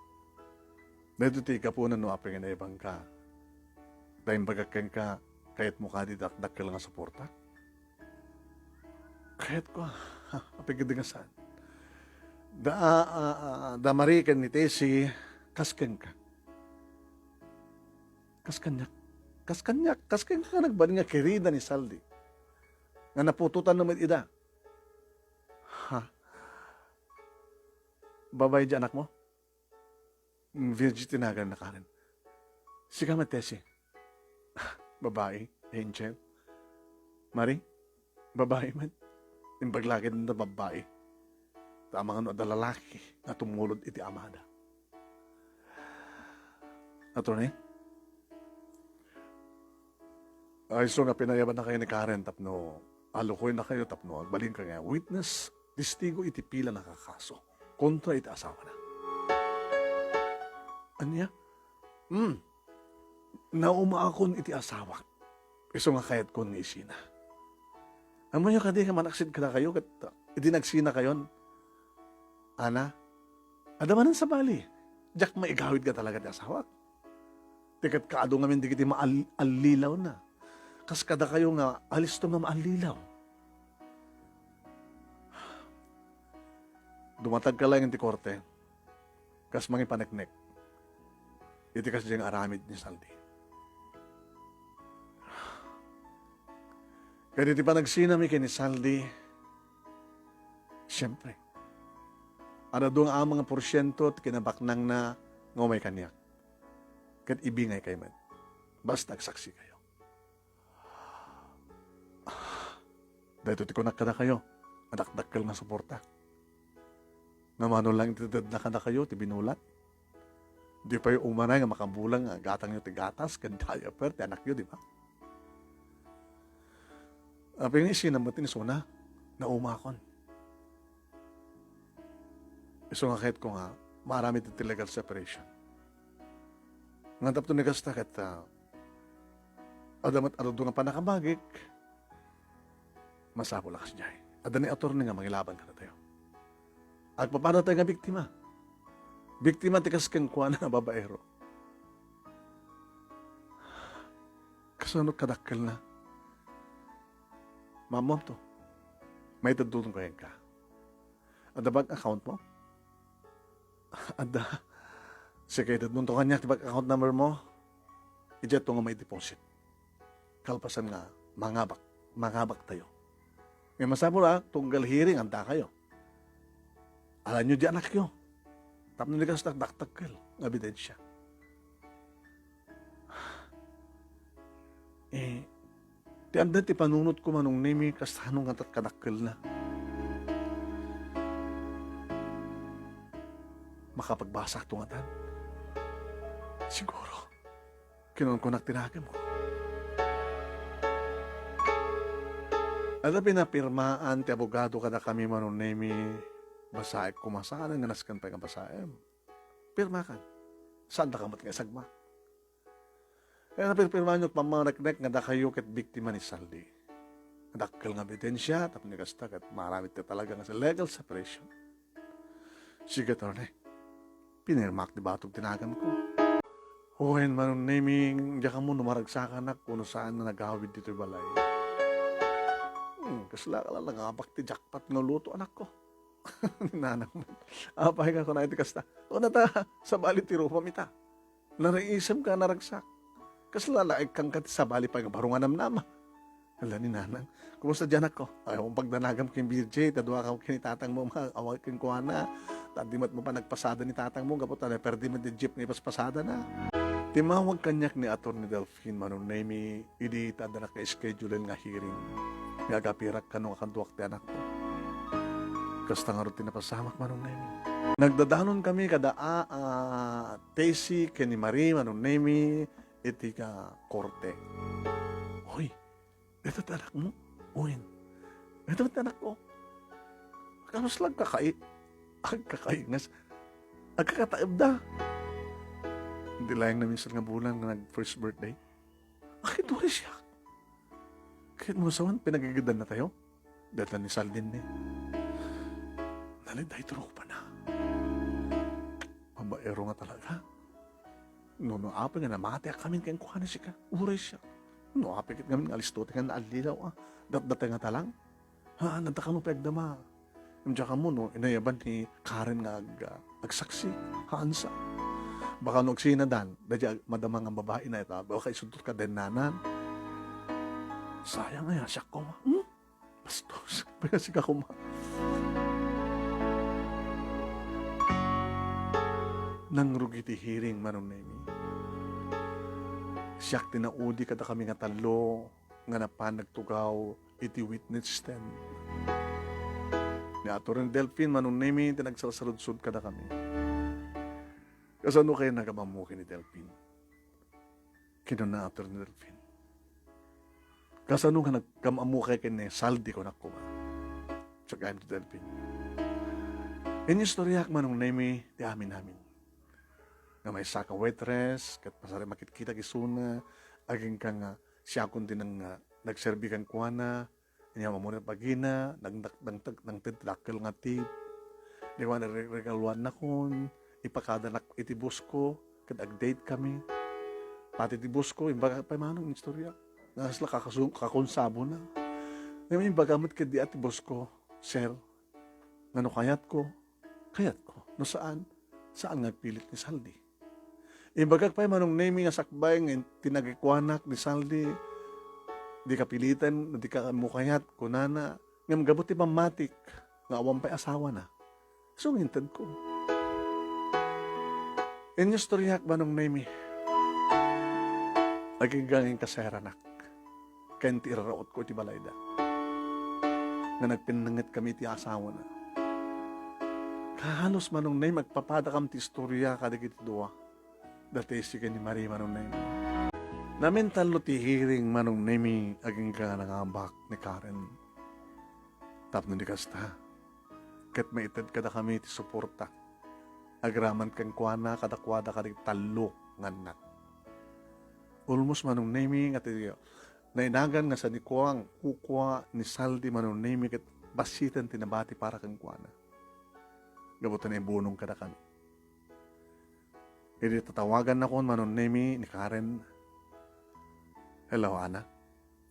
Dito ti kapunan no apeng na ibang ka. Dahil bagakeng ka, kahit mukha di dakdakkel nga suporta. Kahit ko, apeng nga saan. Da marikan ni Tessie, kasken ka. Kaskanyak ka nagbali nga kirida ni Saldi. Nga napututan naman ida. Ha? Babay di anak mo? Virgin tinagan na Karen. Sige man, Tessie. Babae, Angel. Marie, babae man. Imbaglagid na babae. Tama nga no, da lalaki na tumulod iti amada. Attorney? Ay, so nga pinayaban na kayo ni Karen, tapno, alukoy na kayo, tapno, agbalin ka nga, witness, testigo iti pila nakakaso, kontra iti asawa na. Anya? Naumaakon iti asawa. Iso nga kayat kon ni isina. Amo nyo kadi ka manaksid ka na kayo, iti nagsina kayon. Ana? Adamanan sa bali. Diyak maigawid ka talaga ti asawa. Tikat kaado nga min di kiti maalilaw na. Kas kada kayo nga, alis to nga maalilaw. Dumatag ka lang yung ti korte. Kas mangi paneknek. Iti kas diyang aramid ni Saldi. Kaya iti pa nagsinami kay ni Saldi, siyempre, ano doon ang mga porsyento at kinabaknang na ngumay kanyak. Kat ibingay kayo man. Basta nagsaksi kayo. Dahil ito tikunak ka na kayo. Adakdakkel na suporta. Namano lang itidad na ka na kayo, tibinulat. Di pa yung umanay nga makabulang gatang nyo tigatas, kandaya per, ti anak nyo, di ba? Apeng isinamatin suna na umakon. Iso nga kahit ko nga, marami iti legal separation. Nga tapos ni kasta kat adamat arado nga panakabagik, masapo lakas jay. Adani attorney nga mangilaban ka na tayo. At paano tayo nga biktima? Biktima tikas kang kuha na babaero. Kasunod kadakkel na. Mamom to. May tadulong kayo ka. Ada bag account mo? Ada. Sige, dadun to kanya, bag account number mo. Ijet to nga may deposit. Kalpasan nga, mangabak tayo. May masabo na, tunggal hearing, anda kayo. Alam nyo di anak nyo. Tapos niligas na daktakkel, ng ebidensya. Ti andan ti panunot ko manong nimi kastanong nga kadakkel na. Makapagbasa ito nga tan. Siguro, kinon ko nagtinagam ko. At pinapirmaan ti abogado kada kami manong nimi basaik kumasanan nga naskan pa nga basaim. Pirma kan. Saan da kamat nga sagma? Kaya napirpirmaan nyo pamanaknek nga da kayo ket biktima ni Saldi. Nadakkel nga ebidensya, tapos nagasta kat maramit na talaga nga sa legal separation. Sige, torne. Pinirmak di batog tinagan ko. Huwain manong naming, diya ka mo numaragsakan na kung saan na naghawid dito yung balay. Kasla ka lang abak ti jackpot nga luto anak ko. Nanang mo. Apay ka ko na iti kasta. O nata, sa bali tiro pamita. Naraisam ka naragsak. Kasla laig kang kat sa bali pa nga barungan namnama. Hala ni nanang. Kumusta dyan ako? Ayaw mong pagdanagam kin BJ, tadwa ka kinitatang mo, awag kin kuha na. Tadimat mo pa nagpasada ni tatang mo, kapot na perdi mo di jeep ni paspasada na. Timawag kanyak ni Atty. Delphine manong nami, idi tada na ka-schedule nga hearing. Nga kapirak ka nung akanduwak ti anak ko. Kasta nga rin tinapasamak manong nami. Nagdadanon kami kada Tesi, kani Marie, Nemi, iti ka korte. Hoy, ito anak mo? Uwin, ito anak ko. Kanos lang kakai? Ang kakaingas. Ang kakataib da. Hindi lang na minsan nga bulan nga nag-first birthday. Bakit wala siya? Kahit mo sawan, pinagagidan na tayo. Data ni Saldin ni. Naliday tulog pa na. Mabaero nga talaga. No, apa nga namati kami kayong kuha na siya ka. Uray siya. No, apa kit kami alistote nga naalilaw Dat nga talang. Ha, nanta ka mo pagdama. Yung ka mo, no, inayaban ni Karen nga agsaksi. Haansa. Baka no sinadan, dadya madamang ang babae na ito. Baka isudot ka din nanan. Sayang nga, siya ko ma. Bastos. Baka siya ko ma. Nang rugiti hiring manunemi. Siyak tinaudi kada kami nga talo, nga napan nagtugaw, iti witness stand. Ni ato rin Delphine manunemi, tinagsasarod-sud kada kami. Kasano kayo nagabamukin ni Delphine? Kinuna ato ni Delphine. Kasano ka nagkamamukay kini saldi ko nakuma? Tsaka ni Delphine. Inyong storyak manunemi, di amin namin. Nga may saka waitress, kat pasari makitkita kisuna, aging ka nga siya kundi nang nagserbi kang kuwana, niya mamunat pagina, nang titrakil nga tip, di ko nagregaluan na kun, ipakada na itibus ko, kat ag-date kami, pati tibus ko, imbaga pa manong istorya, nasla kakonsabo na. Ngayon imbagamot ka di at tibus ko, sir, ngano kayat ko, no saan nagpilit ni Saldi. Imbagag pa manong naming nga sakbay ng tinagikwanak ni Saldi, di kapilitan, di ka mukayat, kunana, ngam gabot ti pamatik, nga awang pa'y asawa na. So, ngintad ko. Inyo storyak manong nami, aging ganging kaseranak, kain ti iraraot ko ti balayda, nga nagpinangit kami ti asawa na. Kahalos manong nami, magpapadakam ti istorya kadigit duwa. Dati si ni Marie manong nami. Namin talo ti hiring manong nami aging ka nangambak ni Karen. Tapno di kasta. Kat maitad kada kami ti suporta. Agraman kang kuana kadakwada kadig talo nganak. Ulmos manong nami nga ti nainagan nga sa ni Kuang kukwa ni Saldi manong nami kat basitan tinabati para kang kuana. Gabutan ay bunong kada kami. Hindi tatawagan na ko manon nemi ni Karen. Hello, Ana.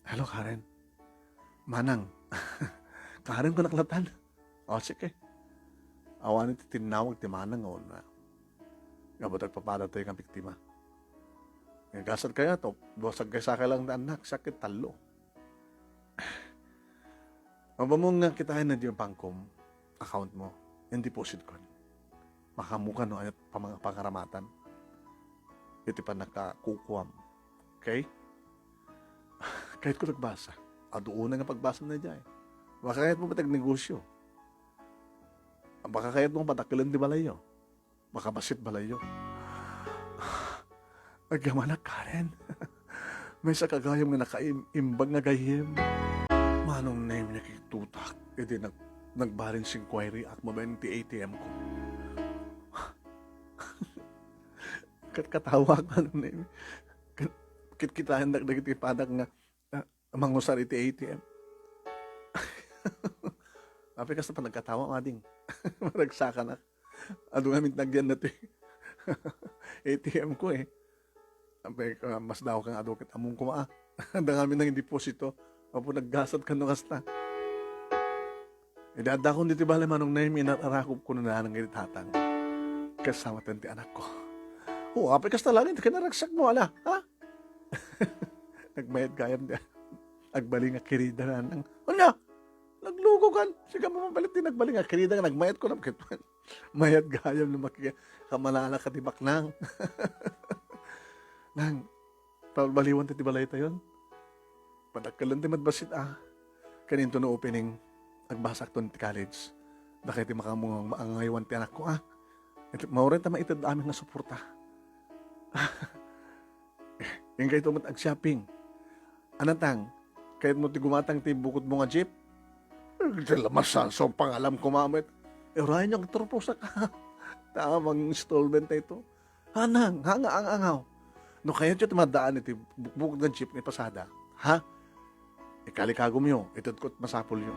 Hello, Karen. Manang. Karen ko naklatan. O, sige. Awan iti tinawag ti Manang o na. Gabot agpapada tayo kang biktima. Gasad kaya to. Bosag kay sakay lang na anak. Sakit talo. Mabamong nga kitahin na di yung pangkom account mo. Yung deposit ko. Makamuka no ayat pangaramatan. Iti pa nakakukuam. Okay? Kahit ko nagbasa. Adoon nga pagbasa na dyan. Baka kahit mo patag negosyo. Baka kahit mo patakilan di balayo. Baka basit balayo. Agyaman na Karen. May sa kagayam nga nakaimbag nga gayem. Manong name nakitutak. Iti nagbarin si inquiry at mabayin ti ATM ko. Katawag manong name. Kitahan nagdagiti padak nga mangusar iti ATM. Ape kasta pa nagkatawa mading. Maragsaka na. Ado nga mitnagyan na ito ATM ko eh. Ape mas daw kang ado kit among kumaa. Handa kami ng deposito. Apo naggasad ka no kasta. Idada ko dito bala manong name inarakop ko na nang gitatan. Kasama tanti anak ko. Oh, ape kasta lang ito kinaragsak mo ala. Ha? Nagmayad kayam di. Agbaling nga kirida na nang. Ano? Naglugo kan. Sige mo mabalit din nagbaling nga kirida nga nagmayad ko na. Mayad gayam na kamalala ka tibak nang. Nang, pabaliwan ti balay tayon. Padagkalan ti madbasit Kaninto na opening agbasak to ni college. Dahil ti makamong maangaywan ti anak ko, maurin ta maitad amin na suporta. Yung kayo tumat ag-shopping. Anatang, kahit mo ti gumatang ti bukod mo nga jeep, lamas sa pangalam ko mamit. Rayan yung turpo sa ka. Tamang installment na ito. Hanang, hanga ang angaw. No kayo tiyo tumadaan iti bukod nga jeep ni pasada. Ha? Ikalikagom yo, itudkot masapol yo.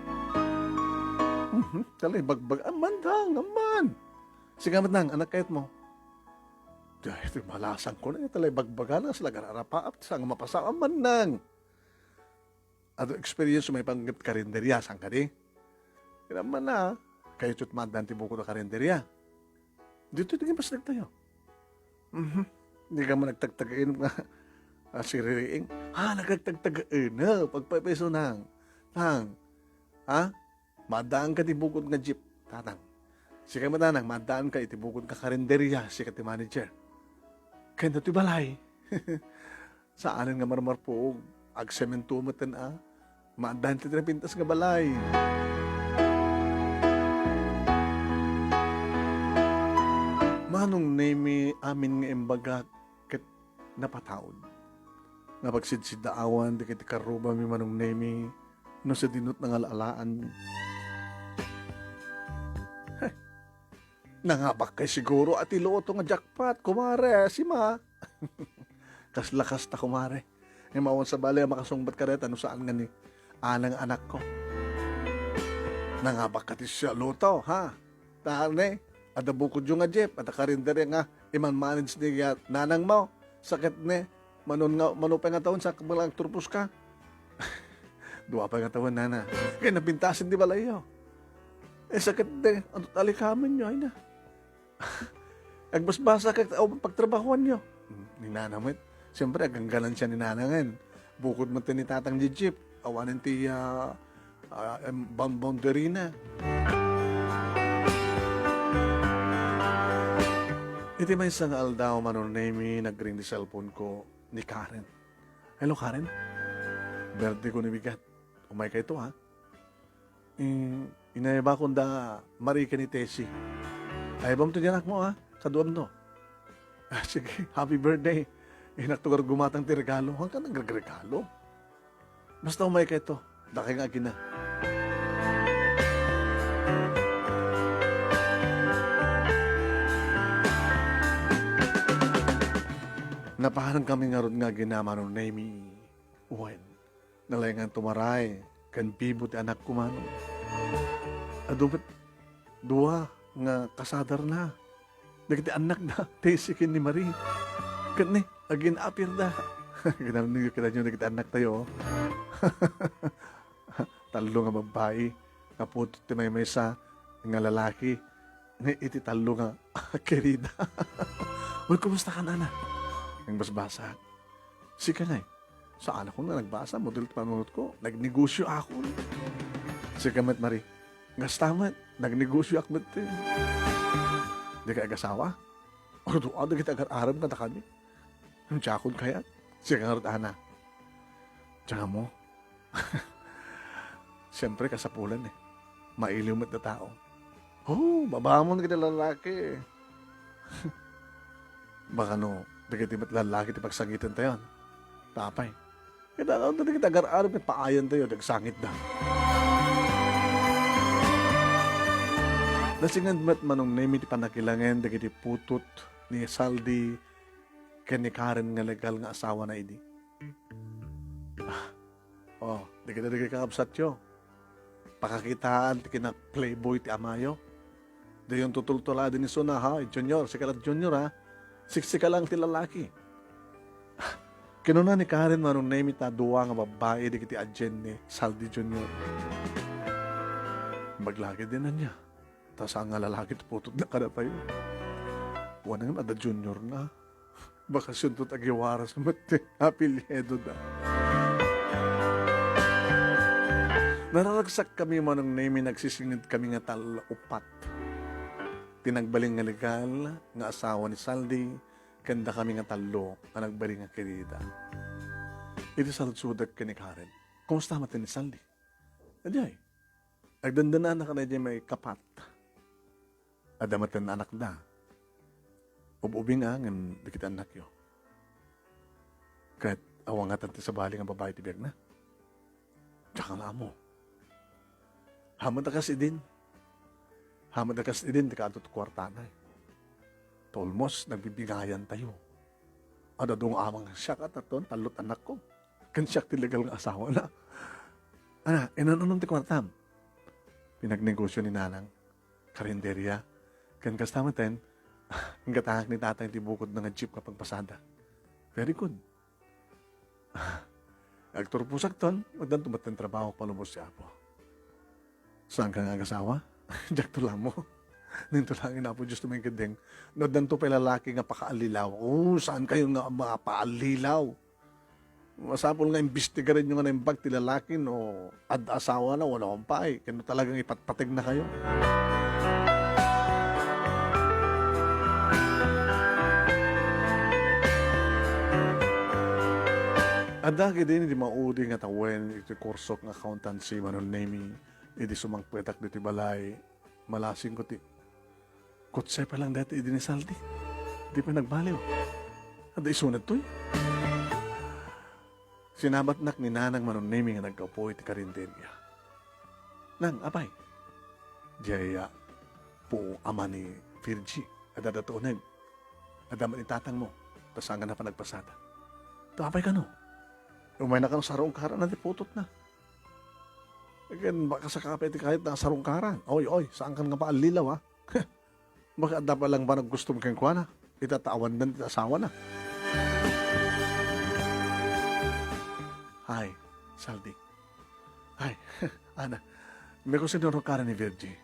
Talay, bagbag, aman dang, aman. Sigamat nang, anak kayat mo. Ito malasan ko na, talay, bagbaga na sila, gararapaap, sang mapasa, aman nang. Ato experience may panggap karinderya, sang ka di? Kinaman na, kayo tiyot madan ti buko na karinderya. Dito tingin pas nagtayo. Hindi ka mo nagtagtagain nga siririing. Nagtagtagain na, pagpapeso nang. Tang, madaan ka ti bukod nga jeep, tatang. Sige mo tanang, madaan ka iti bukod ka karinderya, si ka ti manager. Kaya na ti balay. Saanan nga marmar po, agsementumatan madaan ti pintas nga balay. Manong nemi amin nga imbaga ket napataod. Nga pagsidsidaawan, di kiti karuba mi manong nemi, no sa dinot ng alalaan. Nangabak kay siguro at iloto nga jackpot, kumare, si ma. Kaslakas ta kumare. Yung mawon sa balay, makasungbat ka rin, ano saan nga ni anang anak ko. Nangabak ka ti siya luto, ha? Tane, adabukod yung nga jeep, at karindere nga, iman manage ni nanang mo. Sakit ni, manupay nga taon sa kabalang turpos ka. Dua pa nga taon, nana. Kaya nabintasin di balayo. Sakit din, ano talikaman nyo, ay na. Agbasbasa ka, pagtrabahuan nyo. Ni nanamit. Siyempre, aganggalan siya ni nanangan. Bukod mo ni tatang jijip. Awanin ti boundary na. Iti may isang aldaw manonemi nag-ring di cellphone ko ni Karen. Hello, Karen? Birthday ko ni Bigat. Umay ka ito, ha? Inayaba ko da marika ni Tessie. Ayabam to diyanak mo, ha? Kaduam to. Sige, happy birthday. Inaktugar gumatang ti regalo. Hanggang ka nagregalo. Basta umay ka ito. Daki nga gina. Napahanang kami nga ron nga ginama nung name Uwen. Nalayangan tumaray. Kan bibo ti anak ko mano. Adubit, dua nga kasadar na. Nagiti anak na, tesikin ni Marie. Kan ni, agin apir na. Ginamit kita nyo, nagiti anak tayo. Talo nga babae. Kaputo ti may mesa nga lalaki. Nga iti talo nga kerida. Uy, kumusta ka na? Ang basbasa. Sika na saan ako na nagbasa, model panunod ko. Nagnegosyo ako. Sika mat Marie. Gastamat, nagnegosyo ako mat. Di ka agasawa? O doon, di kita agar-aram ka na kami. Ang tsakon kaya? Sika nga rin, Ana. Tsaka mo. Siyempre, kasapulan Mailiw mat na tao. Babamon kita lalaki. Baka di kita mat lalaki ti pagsangitan tayo. Tapay. Kita na kita agar-aram at paayan tayo, nagsangit na. Nasingan mat manong name iti panakilangan dagiti putot ni Saldi ken ni Karen nga legal nga asawa na idi. Di kita kakabsat yo. Pakakitaan ti kina playboy ti amayo. Di yung tutultula din ni Suna ha, junior, sikalat junior ha. Siksika lang ti lalaki. Kinuna ni Karen manong name ita duwa nga babae di kiti adjen ni Saldi junior. Maglagi din na niya. Tapos ang lalaki putod na kada tayo. Wala nga ada junior na. Bakasyon to tagiwaras na mati. Apilyedo na. Nararagsak kami manong name nagsisingid kami nga upat. Tinagbaling nga legal nga asawa ni Saldi. Kanda kami nga talo nga nagbaling nga kirida. Ito saludsudag ka ni Karen. Kumusta mati ni Saldi? Aday. Nagdandanan na ka na may kapat. adamatan anak da. Ububing nga, ngan dikit anak yo. Kahit awang nga tanti sa bali nga babae tibiyag na. Tsaka nga mo. Hamad na kasi din. Hamad na kasi din, di ka atot kwartanay. Tolmos, nagbibigayan tayo. Ano doong amang siya ka taton, talot anak ko. Kan siya tilagal ng asawa na. Ana, inanunong ti kwartam. Pinagnegosyo ni nanang, karinderya. Kan kastamatan, ang gatahak ni tatay ti bukod ng jeep kapag pasada. Very good. Agtor pusak ton, magdan tumatan trabaho palubos siya po. Saan ka nga asawa? Diyak to lang mo. Nito lang ina po Diyos tuming kadeng. No, danto pa lalaki nga pakaalilaw. Oh, saan kayo nga mga paalilaw? Masapol nga imbestigarin nyo nga na yung bag ti lalaki no ad-asawa na wala akong paay. Kaya talagang ipatpatig na kayo. Adagi din, hindi maudi nga tawen, iti kursok ng accountancy, manon naming, hindi sumangpetak dito balay, malasing ko ti. Kutse pa lang dati, hindi ni saldi. Hindi pa nagbaliw. Ada isunod to eh. Sinabat nak ni nanang manon naming nga nagkaupo iti karinderya. Nang, abay. Diyaya po ama ni Virgie, ada tuunag. Adaman ni tatang mo, tasangan na pa nagpasada. Ito, abay ka no. Umay na ka ng sarungkaran na putot na. Again, baka sa kapit kahit na sarungkaran. Oy, saan ka nga pa alilaw ha? Baka dapat lang ba naggusto mo kang kuha na? Itatawan na, itasawa na. Hi, Saldi. Hi, Ana. May ko sinurungkaran ni Virgie.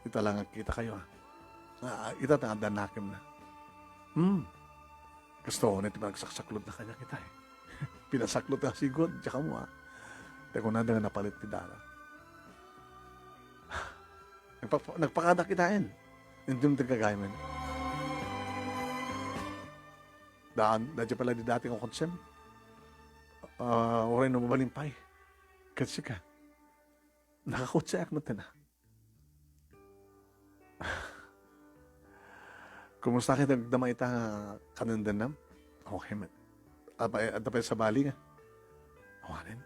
Ito lang ang kita kayo ha. Itatangad na nakim na. Gusto ko na ito magsaksaklod na kanya kita eh. Pinasaklod na sigod, tsaka mo ha. Teko na nga napalit ti Dara. Nagpakada kitain. Hindi mo tigagay man. Dadya pala di dati kong konsem. Oray na mabalimpay. Kasi ka. Nakakutsayak na tina. Kumusta kita nagdamay ita kanandanam? Okay man. Adapay sa bali nga. Awanin.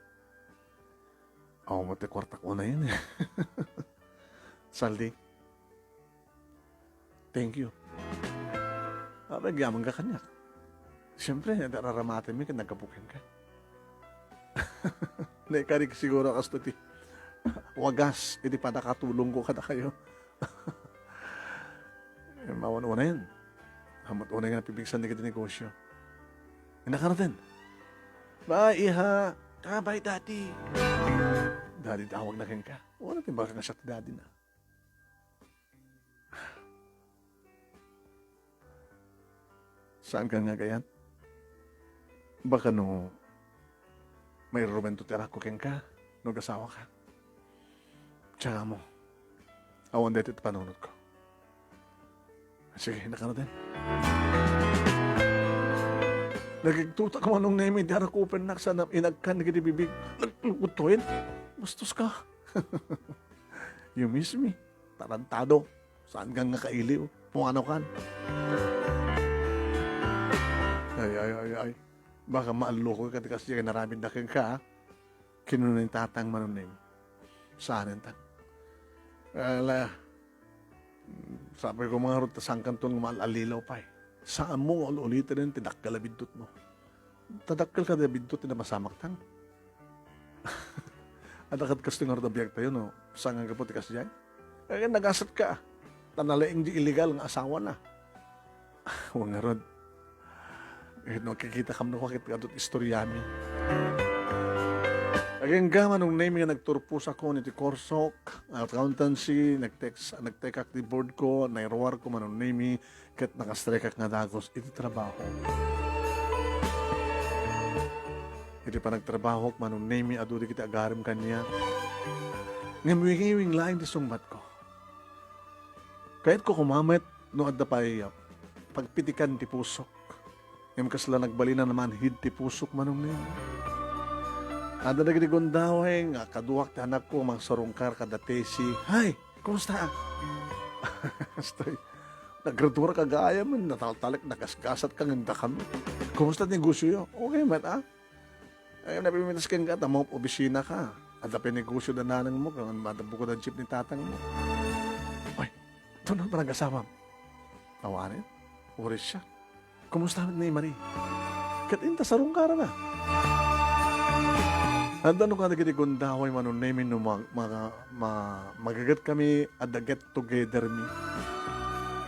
Ako mati kwarta ko na yun eh. Saldi. Thank you. Nagyaman ka kanya. Siyempre, nararamatin mo ka, nagkapukin ka. Naikarig siguro kas tuti. Wagas, hindi pa nakatulong ko kada kayo. Mawan-una yan. Hamat-una nga napibigsan na kita negosyo. Inakaratin. Bye, iha. Bye, daddy. Daddy, tawag na ka. Wala natin baka nga siya ti daddy na. Saan ka nga gayan? Baka no, may rumento tira ko ka, no gasawa ka. Tsaka mo, awan dito ito panunod ko. Sige, nakaratin. Nagigtuta ka manong nemi, di harap open na sana inagkan, nagigibibig. Naglukutuin. Bastos ka. You miss me. Tarantado. Saan kang nakailiw? Pumanaw kan. Ay. Baka maaloko ka kasi naramid na kang ka. Kinunan tatang manunim. Saan yan? Sabi ko mga ruta sang kantong maalalilaw pa eh. Saan mo ulitin rin tinakal na bindot mo? Tadakal ka na bindot na masamak tang. Adakat kasi nga ruta biyag tayo no. Saan nga kaputi kasi yan? Kaya nagasat ka. Tanalaing di illegal ng asawa na. Huwag nga rod. Nakikita kam na kakit ka doon istoryami. Again gaman nung name nga nagturpos ako niti Corsok, accountancy, nag-take active board ko, nairuwar ko man nung name kat nakastrike nga dagos, iti trabaho. Iti pa nagtrabaho man nung name aduli kita agarim kanya. Ngamiwing laing di sungbat ko. Kahit ko kumamit, no adda pa pagpitikan ti pusok. Yung kasla nagbali na naman, hid ti pusok manong name. Ada na gini gundaway nga kaduwak ti anak ko mang sarungkar kada tesi. Hay, Kumusta? Stoy. Nagradura ka gaya man, nataltalik, nagasgasat ka nganda kami. Kumusta negosyo yun? Okay man, ah? Ay, napimitas ka nga, tamang opisina ka. At na negosyo na nanang mo, kung matabu ko ng jeep ni tatang mo. Ay, doon pa nag-asama. Tawanin, uris siya. Kumusta ni Marie? Katinta sarong kara na. At ano ka nagkitigundaway manunemin no magagat kami at the get together mi.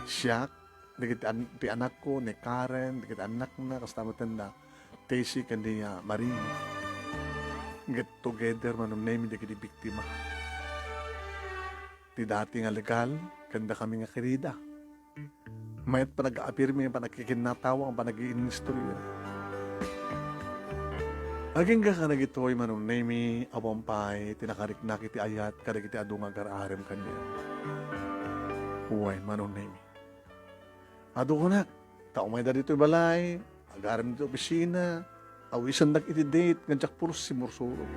Siya, ti anak ko, ni Karen, ti anak na, kastamatan na, Tesi, kandi Marie. Get together manunemin di kiti biktima. Ti dati nga legal, kanda kami nga kirida. Mayat pa nag-aapirmi, pa nagkikinatawang, pa nag-iinistorya. Aging ka nagitoy manong nemi, awampay, tinakarik na kiti ayat, kada kiti adu nga gararem kanya. Uway, manong nemi. Adu ko na, tao may da dito balay, agarem dito opisina, awisan nag iti date, nganjak puros si Mursuro.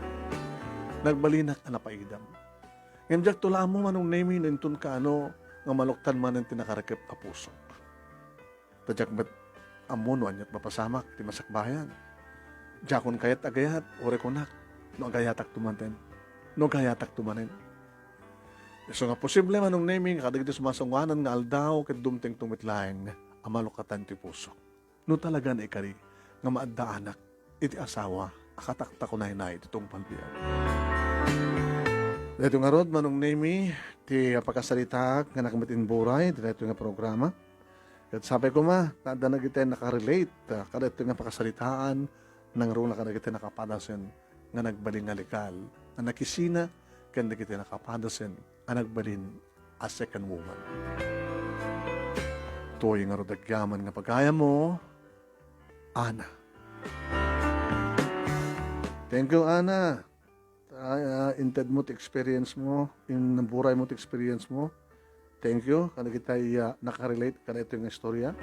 Nagbalinak ang napaidam. Nganjak tula mo manong nemi, nintun ka ano, nga maluktan man ang tinakarakip a puso. Tadyak ba't amuno anyat mapasamak, ti masakbayan. Jakon kayat agayat, ore konak, no agayatak tumanten, no gayatak tumanen. So nga posible manong naming, kadagiti sumasungwanan nga aldaw, kat dumteng tumitlaeng, amalukatan ti puso. No talaga na ikari, nga maadda anak, iti asawa, akatakta ko na hinay, itong palbiyan. Dito nga rod, manong nami, ti pagkasalita, nga nakamatin buray, dito nga programa. At sabi ko tada na kita nakarelate, kada ito nga pakasalitaan, nang rula ka na kita nakapadasin, nga nagbalin nga legal, nga nakisina, kanda kita nakapadasin, nga nagbalin a second woman. Toy nga rodagyaman nga pagkaya mo, Ana. Thank you, Ana. Inted mo, experience mo, naburay mo, experience mo. Thank you, kada kita nakarelate, kada ito yung istorya.